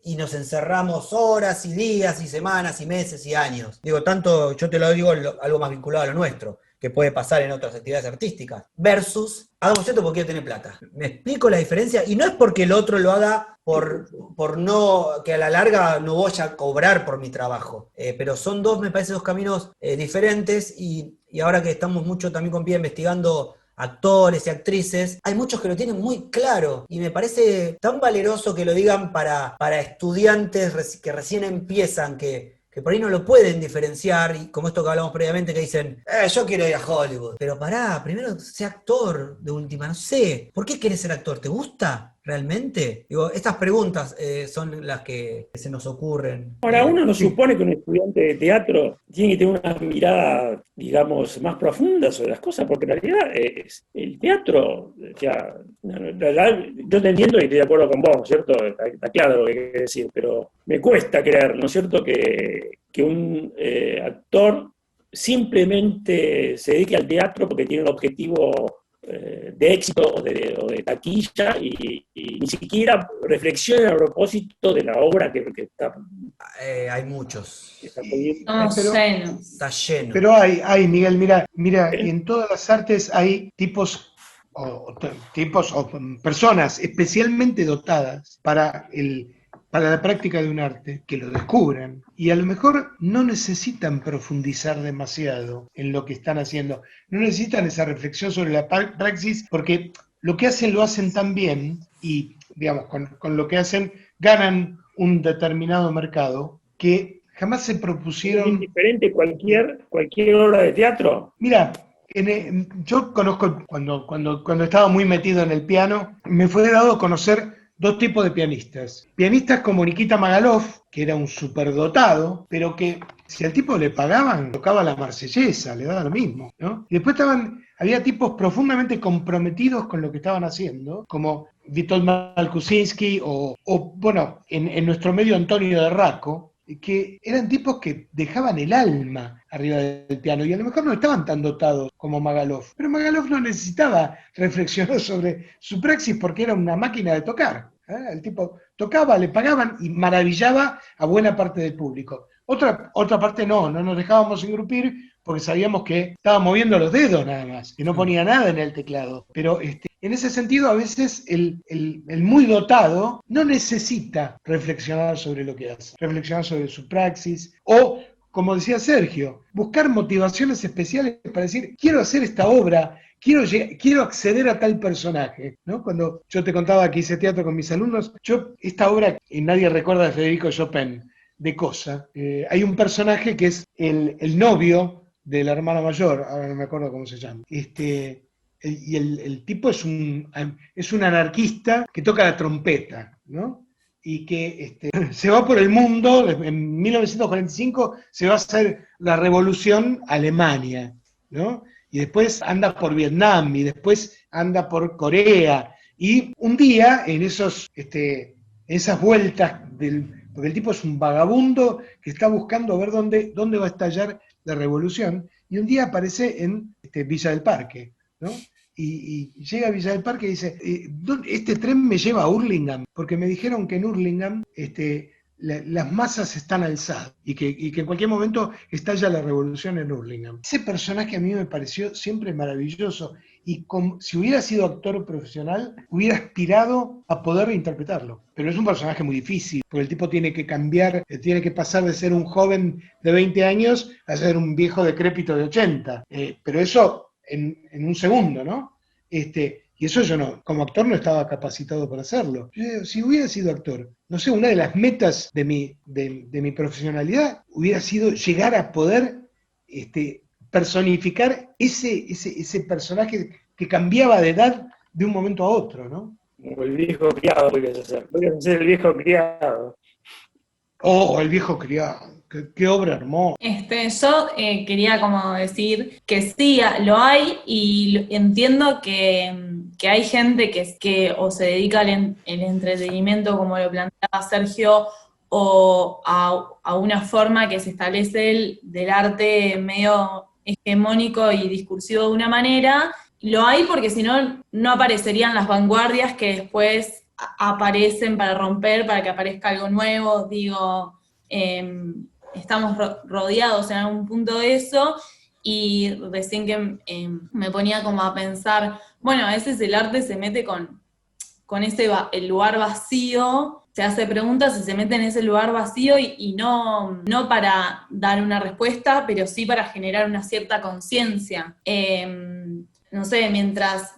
Y nos encerramos horas y días y semanas y meses y años. Digo, tanto, yo te lo digo algo más vinculado a lo nuestro, que puede pasar en otras actividades artísticas, versus, hagamos esto porque quiero tener plata. ¿Me explico la diferencia? Y no es porque el otro lo haga por no, que a la larga no voy a cobrar por mi trabajo, pero son me parece dos caminos diferentes y ahora que estamos mucho también con Pía investigando actores y actrices, hay muchos que lo tienen muy claro y me parece tan valeroso que lo digan para estudiantes que recién empiezan, que por ahí no lo pueden diferenciar, y como esto que hablamos previamente, que dicen, yo quiero ir a Hollywood. Pero pará, primero sé actor de última, no sé. ¿Por qué querés ser actor? ¿Te gusta? realmente? Digo, estas preguntas son las que se nos ocurren. Ahora, uno no Sí. supone que un estudiante de teatro tiene que tener una mirada, digamos, más profunda sobre las cosas, porque en realidad el teatro, o sea, en realidad, yo te entiendo y estoy de acuerdo con vos, ¿no es cierto? Está claro lo que querés decir, pero me cuesta creer, ¿no es cierto?, que un actor simplemente se dedique al teatro porque tiene un objetivo de éxito o de taquilla y ni siquiera reflexiona a propósito de la obra que está Hay muchos. poniendo. Somos Pero- llenos. Está lleno. Pero hay, Miguel, mira, y en todas las artes hay tipos o personas especialmente dotadas para la práctica de un arte, que lo descubran, y a lo mejor no necesitan profundizar demasiado en lo que están haciendo, no necesitan esa reflexión sobre la praxis, porque lo que hacen lo hacen tan bien, y digamos, con lo que hacen ganan un determinado mercado, que jamás se ¿Es propusieron. indiferente cualquier obra de teatro? Mira, yo conozco, cuando estaba muy metido en el piano, me fue dado conocer dos tipos de pianistas. Pianistas como Nikita Magalov, que era un superdotado, pero que si al tipo le pagaban, tocaba la Marsellesa, le daba lo mismo, ¿no? Y después había tipos profundamente comprometidos con lo que estaban haciendo, como Witold Malkusinski bueno, en nuestro medio Antonio de Raco, que eran tipos que dejaban el alma arriba del piano y a lo mejor no estaban tan dotados como Magalov, pero Magalov no necesitaba reflexionar sobre su praxis porque era una máquina de tocar. El tipo tocaba, le pagaban y maravillaba a buena parte del público. Otra parte no nos dejábamos engrupir porque sabíamos que estaba moviendo los dedos nada más, que no ponía nada en el teclado. Pero en ese sentido, a veces el muy dotado no necesita reflexionar sobre lo que hace, reflexionar sobre su praxis o, como decía Sergio, buscar motivaciones especiales para decir, quiero hacer esta obra, quiero acceder a tal personaje, ¿no? Cuando yo te contaba que hice teatro con mis alumnos, esta obra, y nadie recuerda de Federico Chopin, de Cosa, hay un personaje que es el novio de la hermana mayor, ahora no me acuerdo cómo se llama, y el tipo es un anarquista que toca la trompeta, ¿no? Y que se va por el mundo, en 1945 se va a hacer la revolución Alemania, ¿no? Y después anda por Vietnam, y después anda por Corea, y un día en esas vueltas porque el tipo es un vagabundo que está buscando ver dónde va a estallar la revolución, y un día aparece en Villa del Parque, ¿no? Y llega a Villa del Parque y dice, este tren me lleva a Hurlingham, porque me dijeron que en Hurlingham las masas están alzadas y que en cualquier momento estalla la revolución en Hurlingham. Ese personaje a mí me pareció siempre maravilloso y si hubiera sido actor profesional, hubiera aspirado a poder interpretarlo. Pero es un personaje muy difícil, porque el tipo tiene que cambiar, tiene que pasar de ser un joven de 20 años a ser un viejo decrépito de 80. Pero eso en un segundo, ¿no? Y eso yo no, como actor no estaba capacitado para hacerlo. Si hubiera sido actor, no sé, una de las metas de mi profesionalidad hubiera sido llegar a poder personificar ese personaje que cambiaba de edad de un momento a otro, ¿no? Como el viejo criado podrías hacer el viejo criado. Oh, el viejo criado, qué obra hermosa. Yo quería como decir que sí, lo hay y entiendo que hay gente que o se dedica al el entretenimiento, como lo planteaba Sergio, o a una forma que se establece del arte medio hegemónico y discursivo de una manera. Lo hay porque si no, no aparecerían las vanguardias que después aparecen para romper, para que aparezca algo nuevo. Digo, estamos rodeados en algún punto de eso, y recién que me ponía como a pensar, bueno, a veces el arte se mete con el lugar vacío, se hace preguntas y se mete en ese lugar vacío y no para dar una respuesta, pero sí para generar una cierta conciencia. No sé, mientras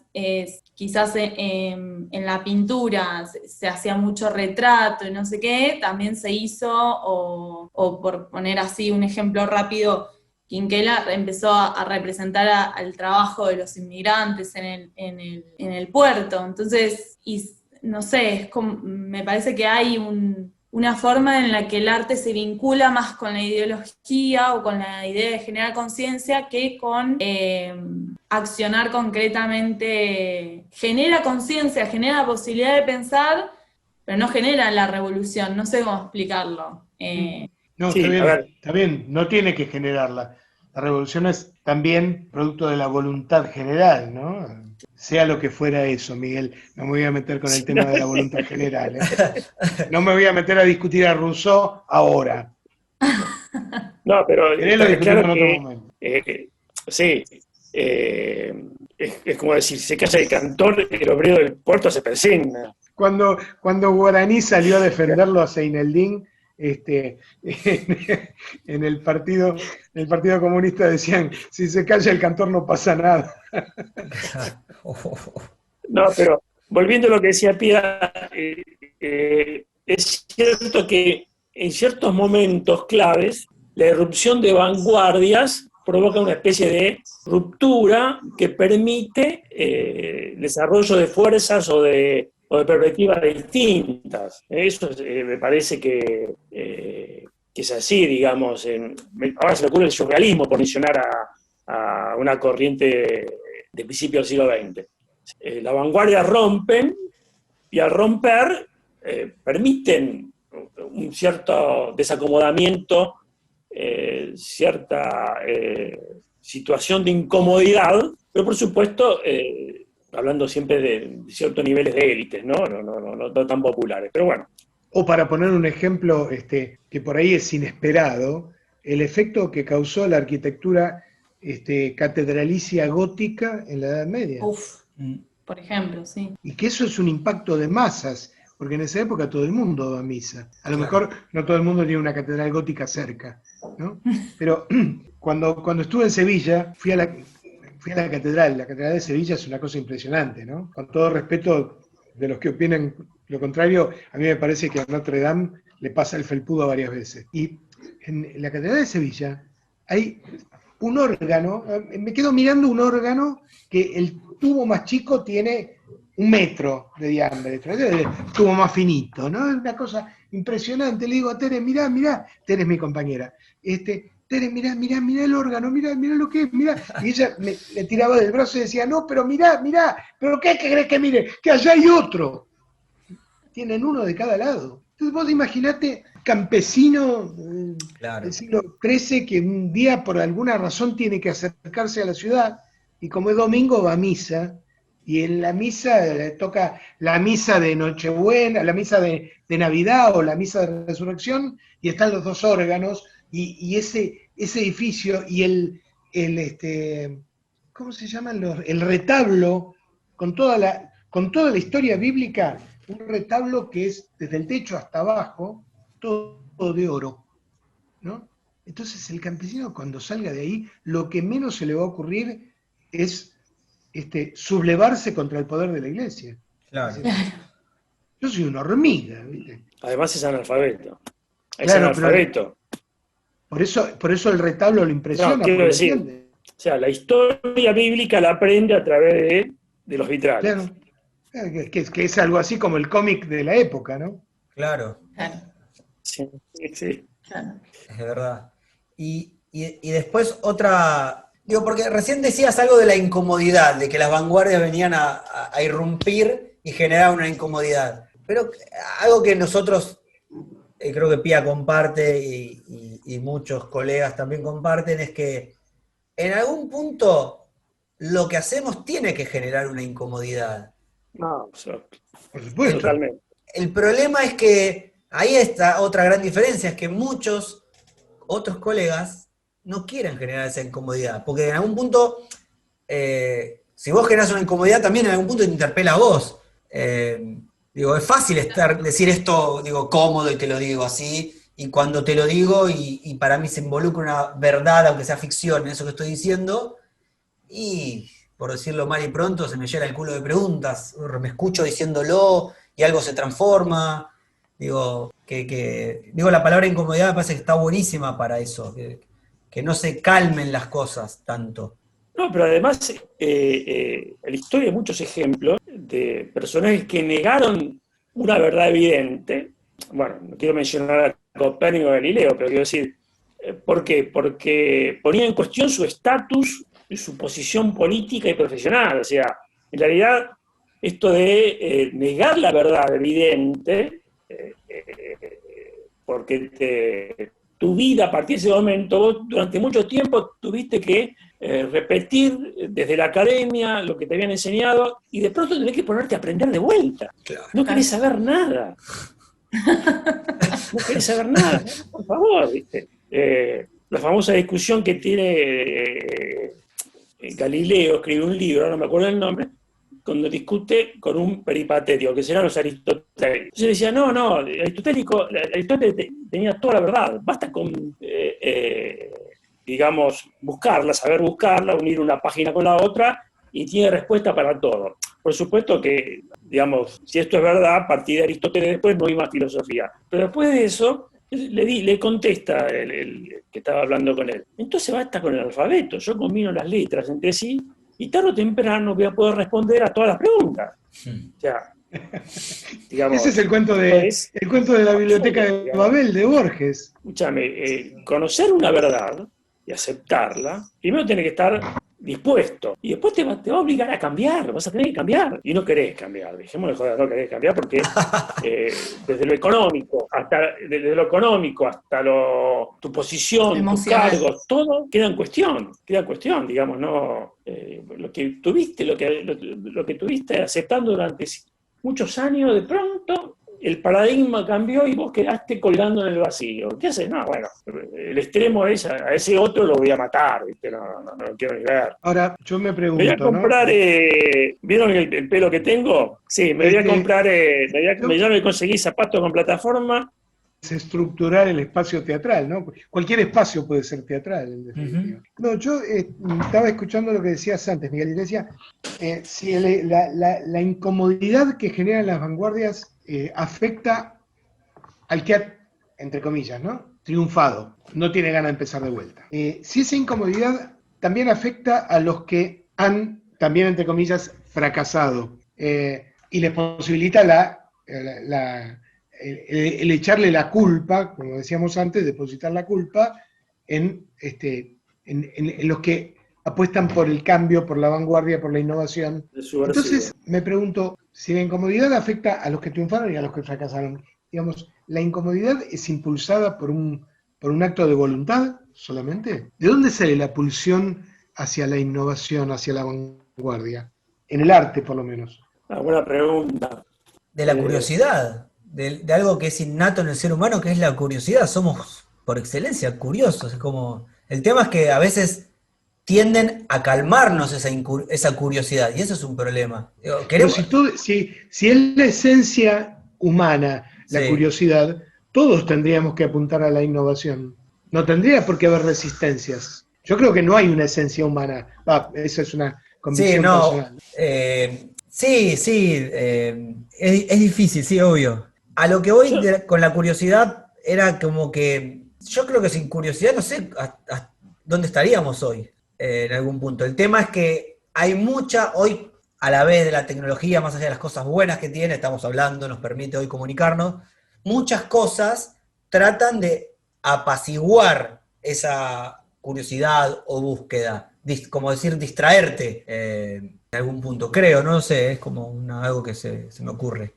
quizás en la pintura se hacía mucho retrato y no sé qué, también se hizo, o por poner así un ejemplo rápido, Quinquela empezó a representar al trabajo de los inmigrantes en el puerto. Entonces, y no sé, me parece que hay una forma en la que el arte se vincula más con la ideología o con la idea de generar conciencia que con accionar concretamente. Genera conciencia, genera la posibilidad de pensar, pero no genera la revolución, no sé cómo explicarlo. No, Sí, a ver, está bien, no tiene que generarla. La revolución es también producto de la voluntad general, ¿no? Sea lo que fuera eso, Miguel. No me voy a meter con el tema de la voluntad general, ¿eh? No me voy a meter a discutir a Rousseau ahora. no, pero Si querés lo está discutimos claro en otro que, momento. sí, es como decir, se calla el cantor, el obrero del puerto se persigna. Cuando Guaraní salió a defenderlo a Seineldín, en el partido comunista decían, si se calla el cantor no pasa nada. No, pero volviendo a lo que decía Pia, es cierto que en ciertos momentos claves la irrupción de vanguardias provoca una especie de ruptura que permite el desarrollo de fuerzas o de perspectivas distintas. Eso me parece que es así, digamos. Ahora se me ocurre el surrealismo, por mencionar a una corriente de principio del siglo XX. Las vanguardias rompen y al romper permiten un cierto desacomodamiento, cierta situación de incomodidad, pero por supuesto hablando siempre de ciertos niveles de élites, ¿no? No tan populares, pero bueno. O para poner un ejemplo que por ahí es inesperado, el efecto que causó la arquitectura catedralicia gótica en la Edad Media. Uf, por ejemplo, sí. Y que eso es un impacto de masas, porque en esa época todo el mundo va a misa. A lo mejor no todo el mundo tiene una catedral gótica cerca, ¿no? Pero cuando estuve en Sevilla, fui a la catedral. La catedral de Sevilla es una cosa impresionante, ¿no? Con todo respeto de los que opinan lo contrario, a mí me parece que a Notre Dame le pasa el felpudo varias veces. Y en la catedral de Sevilla hay un órgano, me quedo mirando un órgano que el tubo más chico tiene 1 metro de diámetro, el tubo más finito, ¿no? Es una cosa impresionante. Le digo a Tere, mirá, Tere es mi compañera, Tere, mirá el órgano, mirá lo que es, mirá. Y ella me tiraba del brazo y decía, no, pero mirá, ¿pero qué querés que mire? Que allá hay otro. Tienen uno de cada lado. Entonces vos imaginate campesino del siglo XIII que un día por alguna razón tiene que acercarse a la ciudad y como es domingo va a misa y en la misa le toca la misa de Nochebuena, la misa de Navidad o la misa de Resurrección y están los dos órganos y ese edificio y ¿cómo se llaman? El retablo con toda la historia bíblica, un retablo que es desde el techo hasta abajo, todo de oro, ¿no? Entonces el campesino cuando salga de ahí, lo que menos se le va a ocurrir es sublevarse contra el poder de la iglesia. Claro. Yo soy una hormiga, ¿viste? Además es analfabeto. Claro, pero por eso el retablo lo impresiona. No, quiero decir, o sea, la historia bíblica la aprende a través de los vitrales. Claro. Que es algo así como el cómic de la época, ¿no? Claro. Sí. Claro. Es verdad. Y después otra, digo, porque recién decías algo de la incomodidad, de que las vanguardias venían a irrumpir y generar una incomodidad. Pero algo que nosotros, creo que Pia comparte y muchos colegas también comparten, es que en algún punto lo que hacemos tiene que generar una incomodidad. No, por supuesto. Totalmente. El problema es que ahí está otra gran diferencia, es que muchos otros colegas no quieren generar esa incomodidad, porque en algún punto, si vos generás una incomodidad, también en algún punto te interpela a vos. Digo, es fácil decir esto, digo, cómodo y te lo digo así, y cuando te lo digo y para mí se involucra una verdad, aunque sea ficción, en eso que estoy diciendo, y por decirlo mal y pronto, se me llena el culo de preguntas, me escucho diciéndolo y algo se transforma. Digo, la palabra incomodidad me parece que está buenísima para eso, que no se calmen las cosas tanto. No, pero además, en la historia hay muchos ejemplos de personajes que negaron una verdad evidente. Bueno, no quiero mencionar a Copérnico o Galileo, pero quiero decir, ¿por qué? Porque ponía en cuestión su estatus y su posición política y profesional. O sea, en realidad, esto de negar la verdad evidente, porque tu vida a partir de ese momento, vos durante mucho tiempo tuviste que repetir desde la academia lo que te habían enseñado y de pronto tenés que ponerte a aprender de vuelta. Claro. No querés saber nada. No querés saber nada, por favor, ¿viste? La famosa discusión que tiene Galileo, escribe un libro, no me acuerdo el nombre, cuando discute con un peripatético, que serán los aristotélicos. Entonces decía, no, Aristóteles tenía toda la verdad, basta con, digamos, buscarla, saber buscarla, unir una página con la otra, y tiene respuesta para todo. Por supuesto que, digamos, si esto es verdad, a partir de Aristóteles después no hay más filosofía. Pero después de eso, le contesta el que estaba hablando con él. Entonces basta con el alfabeto, yo combino las letras entre sí, y tarde o temprano voy a poder responder a todas las preguntas. O sea, digamos, ese es el cuento de la biblioteca de Babel, de Borges. Escúchame, conocer una verdad y aceptarla, primero tiene que estar dispuesto, y después te va a obligar a cambiar, vas a tener que cambiar, y no querés cambiar, dejémosle joder, no querés cambiar porque desde lo económico hasta tu posición, emocional, tus cargos, todo queda en cuestión, digamos, no lo que tuviste aceptando durante muchos años, de pronto el paradigma cambió y vos quedaste colgando en el vacío. ¿Qué haces? No, bueno, el extremo es a ese otro lo voy a matar, ¿viste? No lo quiero ni ver. Ahora, yo me pregunto, Me voy a comprar, ¿no? ¿Vieron el pelo que tengo? Sí, me voy a comprar, ya me conseguí zapatos con plataforma. Es estructurar el espacio teatral, ¿no? Cualquier espacio puede ser teatral, en definitiva. No, yo estaba escuchando lo que decías antes, Miguel, y decía, si la incomodidad que generan las vanguardias afecta al que ha, entre comillas, ¿no?, triunfado, no tiene ganas de empezar de vuelta. Si esa incomodidad también afecta a los que han, también entre comillas, fracasado, y les posibilita el echarle la culpa, como decíamos antes, depositar la culpa en los que apuestan por el cambio, por la vanguardia, por la innovación. Entonces me pregunto, si la incomodidad afecta a los que triunfaron y a los que fracasaron, digamos, ¿la incomodidad es impulsada por un acto de voluntad solamente? ¿De dónde sale la pulsión hacia la innovación, hacia la vanguardia? En el arte, por lo menos. Una buena pregunta. De la curiosidad, de algo que es innato en el ser humano, que es la curiosidad. Somos, por excelencia, curiosos. Es como, el tema es que a veces tienden a calmarnos esa curiosidad, y eso es un problema. Pero si es la esencia humana, la curiosidad, todos tendríamos que apuntar a la innovación. No tendría por qué haber resistencias. Yo creo que no hay una esencia humana. Esa es una convicción personal. Es difícil, sí, obvio. A lo que voy con la curiosidad era como que, yo creo que sin curiosidad no sé dónde estaríamos hoy, en algún punto. El tema es que hay mucha, hoy, a la vez de la tecnología, más allá de las cosas buenas que tiene, estamos hablando, nos permite hoy comunicarnos, muchas cosas tratan de apaciguar esa curiosidad o búsqueda, como decir, distraerte en algún punto, creo, no lo sé, es como algo que se me ocurre.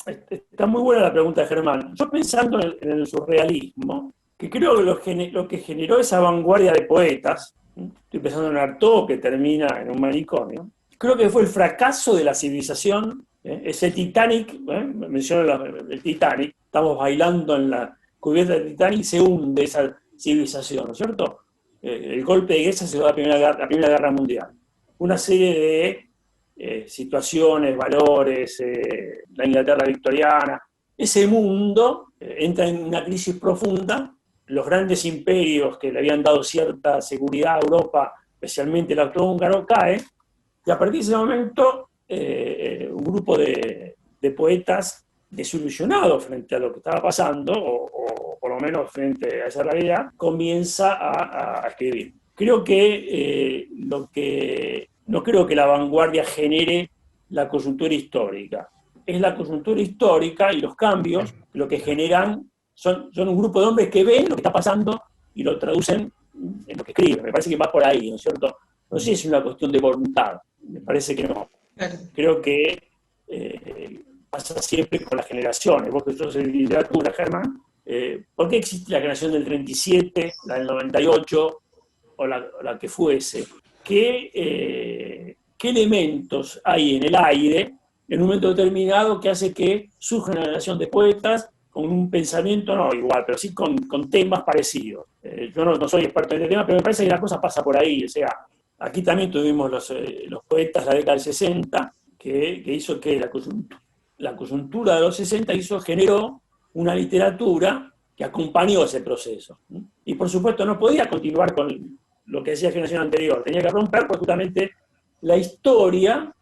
Está muy buena la pregunta de Germán. Yo pensando en el surrealismo, que creo que lo que generó esa vanguardia de poetas, estoy pensando en Artaud, que termina en un manicomio, creo que fue el fracaso de la civilización, ese Titanic, menciono el Titanic, estamos bailando en la cubierta del Titanic y se hunde esa civilización, ¿no es cierto? El golpe de guerra se dio a la Primera Guerra Mundial. Una serie de situaciones, valores, la Inglaterra victoriana, ese mundo entra en una crisis profunda. Los grandes imperios que le habían dado cierta seguridad a Europa, especialmente el austrohúngaro, cae, y a partir de ese momento un grupo de poetas desilusionados frente a lo que estaba pasando, o por lo menos frente a esa realidad, comienza a escribir. creo que no creo que la vanguardia genere la coyuntura histórica. Es la coyuntura histórica y los cambios lo que generan son un grupo de hombres que ven lo que está pasando y lo traducen en lo que escriben. Me parece que va por ahí, ¿no es cierto? No sé si es una cuestión de voluntad, me parece que no. Creo que pasa siempre con las generaciones. Vos que sos de literatura, Germán, ¿por qué existe la generación del 37, la del 98 o la que fuese? ¿Qué elementos hay en el aire en un momento determinado que hace que surja una generación de poetas con un pensamiento, no igual, pero sí con temas parecidos? Yo no soy experto en este tema, pero me parece que la cosa pasa por ahí. O sea, aquí también tuvimos los poetas de la década del 60, que hizo que la coyuntura de los 60 generó una literatura que acompañó ese proceso. Y por supuesto no podía continuar con lo que decía la generación anterior, tenía que romper porque justamente la historia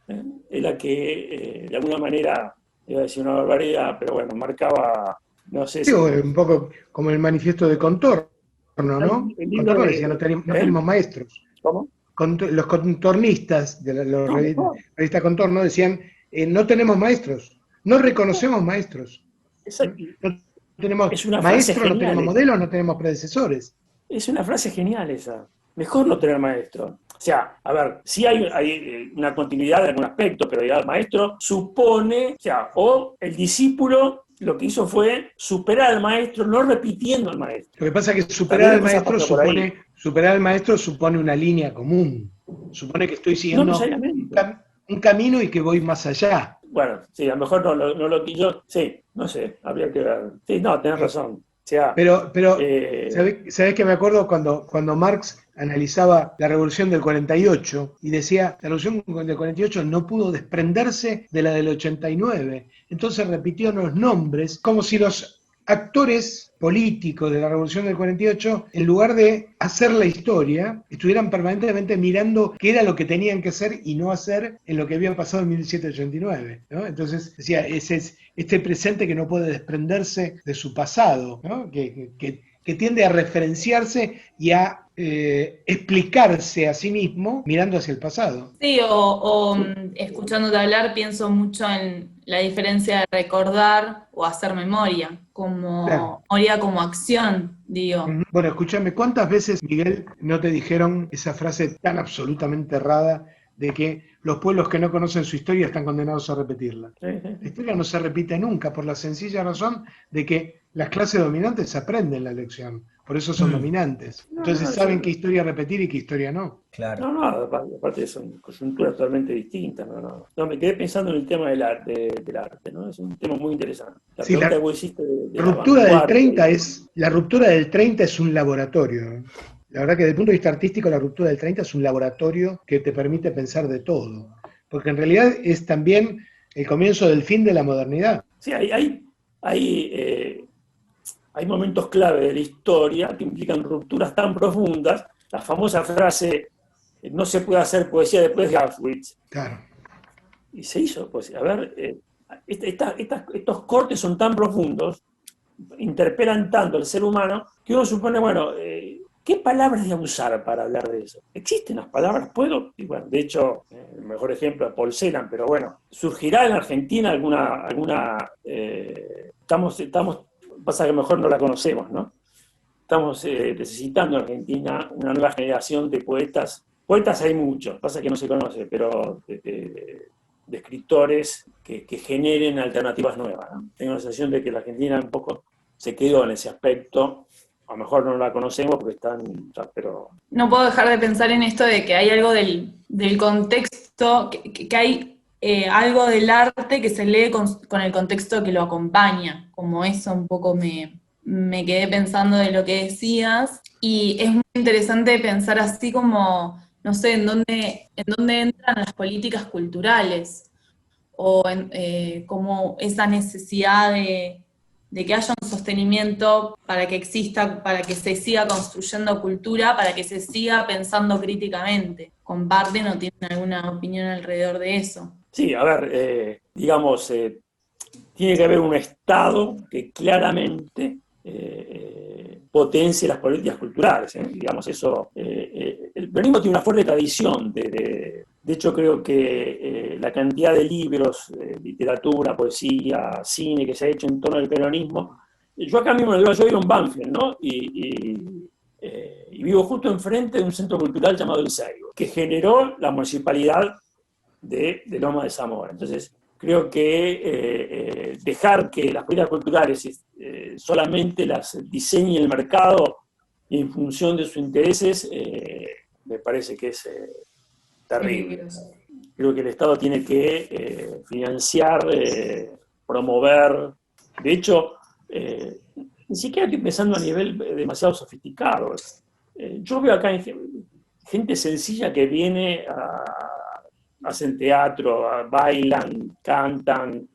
es la que de alguna manera, iba a decir una barbaridad, pero bueno, marcaba, no sé si... Un poco como el manifiesto de Contorno, ¿no? El libro Contorno de... decía, no tenemos maestros. ¿Cómo? Los contornistas de la revista Contorno decían, no tenemos maestros, no reconocemos maestros. Exacto. No tenemos Es una frase maestros, no genial, tenemos modelos, no tenemos predecesores. Es una frase genial esa. Mejor no tener maestro. O sea, a ver, sí hay una continuidad en algún aspecto, pero ya el maestro supone, o sea, o el discípulo lo que hizo fue superar al maestro, no repitiendo al maestro. Lo que pasa es que superar al maestro supone una línea común. Supone que estoy siguiendo un camino y que voy más allá. Bueno, sí, a lo mejor no lo yo, sí, no sé, habría que ver. Sí, no, tenés razón. O sea, pero ¿sabés que me acuerdo cuando Marx analizaba la Revolución del 48 y decía, la Revolución del 48 no pudo desprenderse de la del 89, entonces repitió los nombres como si los actores políticos de la Revolución del 48, en lugar de hacer la historia, estuvieran permanentemente mirando qué era lo que tenían que hacer y no hacer en lo que había pasado en 1789, ¿no? Entonces decía, ese es este presente que no puede desprenderse de su pasado, ¿no? que tiende a referenciarse y a explicarse a sí mismo mirando hacia el pasado. Sí, o escuchándote hablar pienso mucho en la diferencia de recordar o hacer memoria, como memoria como acción, digo. Bueno, escúchame, ¿cuántas veces, Miguel, no te dijeron esa frase tan absolutamente errada de que los pueblos que no conocen su historia están condenados a repetirla? La historia no se repite nunca por la sencilla razón de que las clases dominantes aprenden la lección, por eso son dominantes. Entonces saben qué historia repetir y qué historia no. Claro. No, aparte son coyunturas totalmente distintas. No, me quedé pensando en el tema del arte, ¿no? Es un tema muy interesante. La pregunta que vos hiciste de la ruptura del 30 es un laboratorio. La verdad que desde el punto de vista artístico la ruptura del 30 es un laboratorio que te permite pensar de todo. Porque en realidad es también el comienzo del fin de la modernidad. Sí, hay momentos clave de la historia que implican rupturas tan profundas. La famosa frase, no se puede hacer poesía después de Auschwitz. Claro. Y se hizo, pues, a ver, estos cortes son tan profundos, interpelan tanto al ser humano, que uno supone, bueno, ¿qué palabras de usar para hablar de eso? ¿Existen las palabras? ¿Puedo? Y bueno, de hecho, el mejor ejemplo es Paul Celan, pero bueno, ¿surgirá en Argentina alguna pasa que mejor no la conocemos, ¿no? Estamos necesitando en Argentina una nueva generación de poetas. Poetas hay muchos, pasa que no se conoce, pero de escritores que generen alternativas nuevas, ¿no? Tengo la sensación de que la Argentina un poco se quedó en ese aspecto. A lo mejor no la conocemos porque pero... No puedo dejar de pensar en esto de que hay algo del contexto, que hay algo del arte que se lee con el contexto que lo acompaña, como eso un poco me quedé pensando de lo que decías, y es muy interesante pensar así como, no sé, en dónde entran las políticas culturales, o como esa necesidad de que haya un sostenimiento para que exista, para que se siga construyendo cultura, para que se siga pensando críticamente. ¿Comparten o tienen alguna opinión alrededor de eso? Sí, a ver, digamos, tiene que haber un Estado que claramente potencie las políticas culturales. Digamos, eso, el peronismo tiene una fuerte tradición. De hecho, creo que la cantidad de libros, literatura, poesía, cine que se ha hecho en torno al peronismo. Yo acá mismo, yo vivo en Banfield, ¿no? Y vivo justo enfrente de un centro cultural llamado El Seibo, que generó la municipalidad de Loma de Zamora. Entonces, creo que dejar que las políticas culturales solamente las diseñe el mercado en función de sus intereses, me parece que es terrible. Creo que el Estado tiene que financiar, promover. De hecho, ni siquiera estoy pensando a nivel demasiado sofisticado. Yo veo acá gente sencilla que viene hacen teatro, bailan, cantan,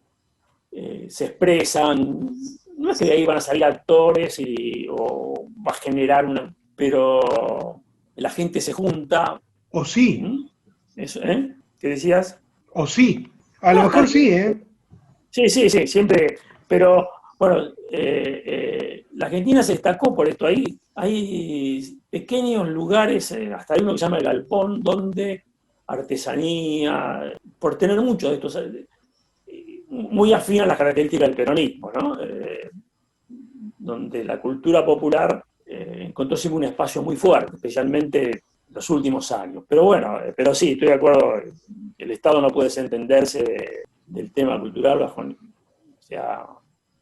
se expresan. No es que de ahí van a salir actores o va a generar una. Pero la gente se junta. O sí. Eso, ¿Qué decías? O sí. A lo mejor sí, ¿eh? Sí, siempre. Pero, bueno, la Argentina se destacó por esto. Hay pequeños lugares, hasta hay uno que se llama El Galpón, donde artesanía, por tener muchos de estos, muy afín a las características del peronismo, ¿no? Donde la cultura popular encontró siempre un espacio muy fuerte, especialmente en los últimos años. Pero bueno, pero sí, estoy de acuerdo, el Estado no puede desentenderse del tema cultural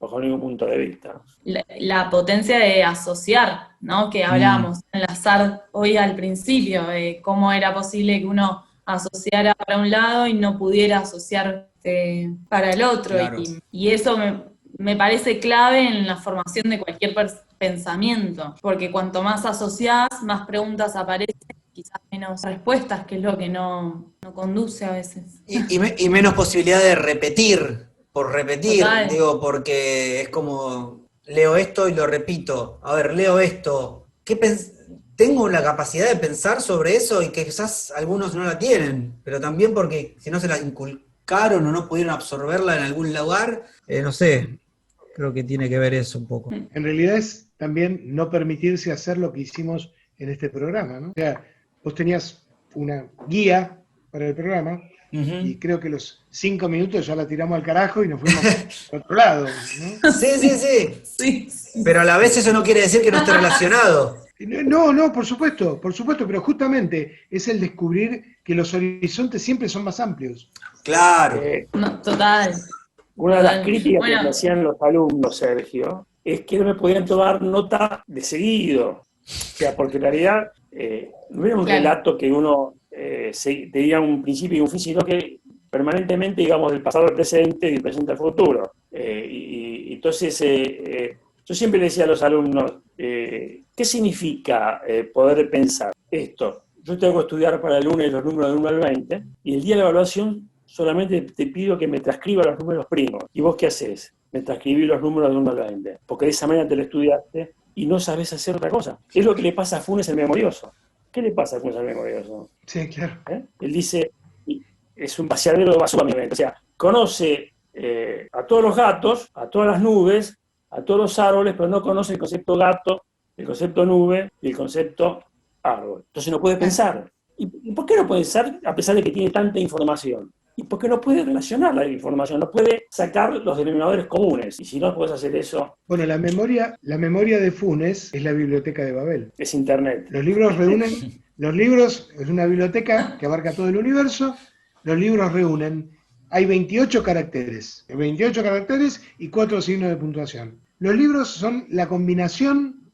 bajo ningún punto de vista. La potencia de asociar, ¿no? Que hablábamos, enlazar hoy al principio, cómo era posible que uno asociara para un lado y no pudiera asociar para el otro. Claro. Y eso me parece clave en la formación de cualquier pensamiento, porque cuanto más asociás, más preguntas aparecen, quizás menos respuestas, que es lo que no conduce a veces. Y menos posibilidad de repetir, por repetir, Total. digo, porque es como, leo esto y lo repito. A ver, leo esto. Tengo la capacidad de pensar sobre eso y que quizás algunos no la tienen, pero también porque si no se la inculcaron o no pudieron absorberla en algún lugar, no sé, creo que tiene que ver eso un poco. En realidad es también no permitirse hacer lo que hicimos en este programa, ¿no? O sea, vos tenías una guía para el programa y creo que los 5 minutos ya la tiramos al carajo y nos fuimos para otro lado, ¿no? Sí. Pero a la vez eso no quiere decir que no esté relacionado. No, por supuesto, pero justamente es el descubrir que los horizontes siempre son más amplios. Claro. No, total. Una de las críticas Bueno, que me hacían los alumnos, Sergio, es que no me podían tomar nota de seguido. O sea, porque en realidad no era un relato que uno tenía un principio y un fin, sino que permanentemente, digamos, del pasado al presente y del presente al futuro. Y entonces, yo siempre le decía a los alumnos, ¿qué significa poder pensar esto? Yo tengo que estudiar para el lunes los números del 1 al 20, y el día de la evaluación solamente te pido que me transcriba los números primos. ¿Y vos qué haces? Me transcribí los números del 1 al 20, porque de esa manera te lo estudiaste y no sabés hacer otra cosa. Es lo que le pasa a Funes el Memorioso. ¿Qué le pasa a Funes el Memorioso? Sí, claro. Él dice, es un vaciadero de basura a mi mente. O sea, conoce a todos los gatos, a todas las nubes, a todos los árboles, pero no conoce el concepto gato, el concepto nube y el concepto árbol. Entonces no puede pensar. ¿Y por qué no puede pensar a pesar de que tiene tanta información? ¿Y por qué no puede relacionar la información? No puede sacar los denominadores comunes. Y si no puedes hacer eso... Bueno, la memoria de Funes es la biblioteca de Babel. Es Internet. Los libros es una biblioteca que abarca todo el universo. Los libros reúnen, hay 28 caracteres y 4 signos de puntuación. Los libros son la combinación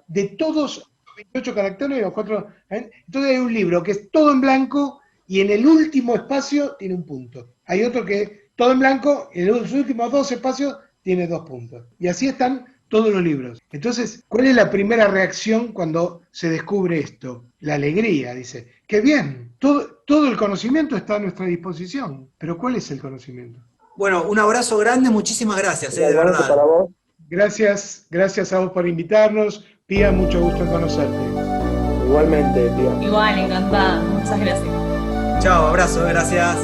de todos los 28 caracteres y los 4. Entonces hay un libro que es todo en blanco y en el último espacio tiene un punto. Hay otro que todo en blanco y en los últimos 2 espacios tiene 2 puntos. Y así están todos los libros. Entonces, ¿cuál es la primera reacción cuando se descubre esto? La alegría, dice. ¡Qué bien! Todo el conocimiento está a nuestra disposición. Pero ¿cuál es el conocimiento? Bueno, un abrazo grande, muchísimas gracias, de verdad. Para vos. Gracias a vos por invitarnos. Pía, mucho gusto en conocerte. Igualmente, Pía. Igual, encantada. Muchas gracias. Chao, abrazo, gracias.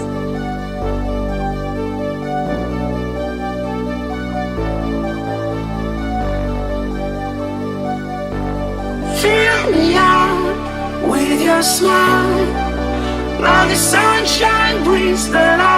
let me out with your smile. Now the sunshine brings the light.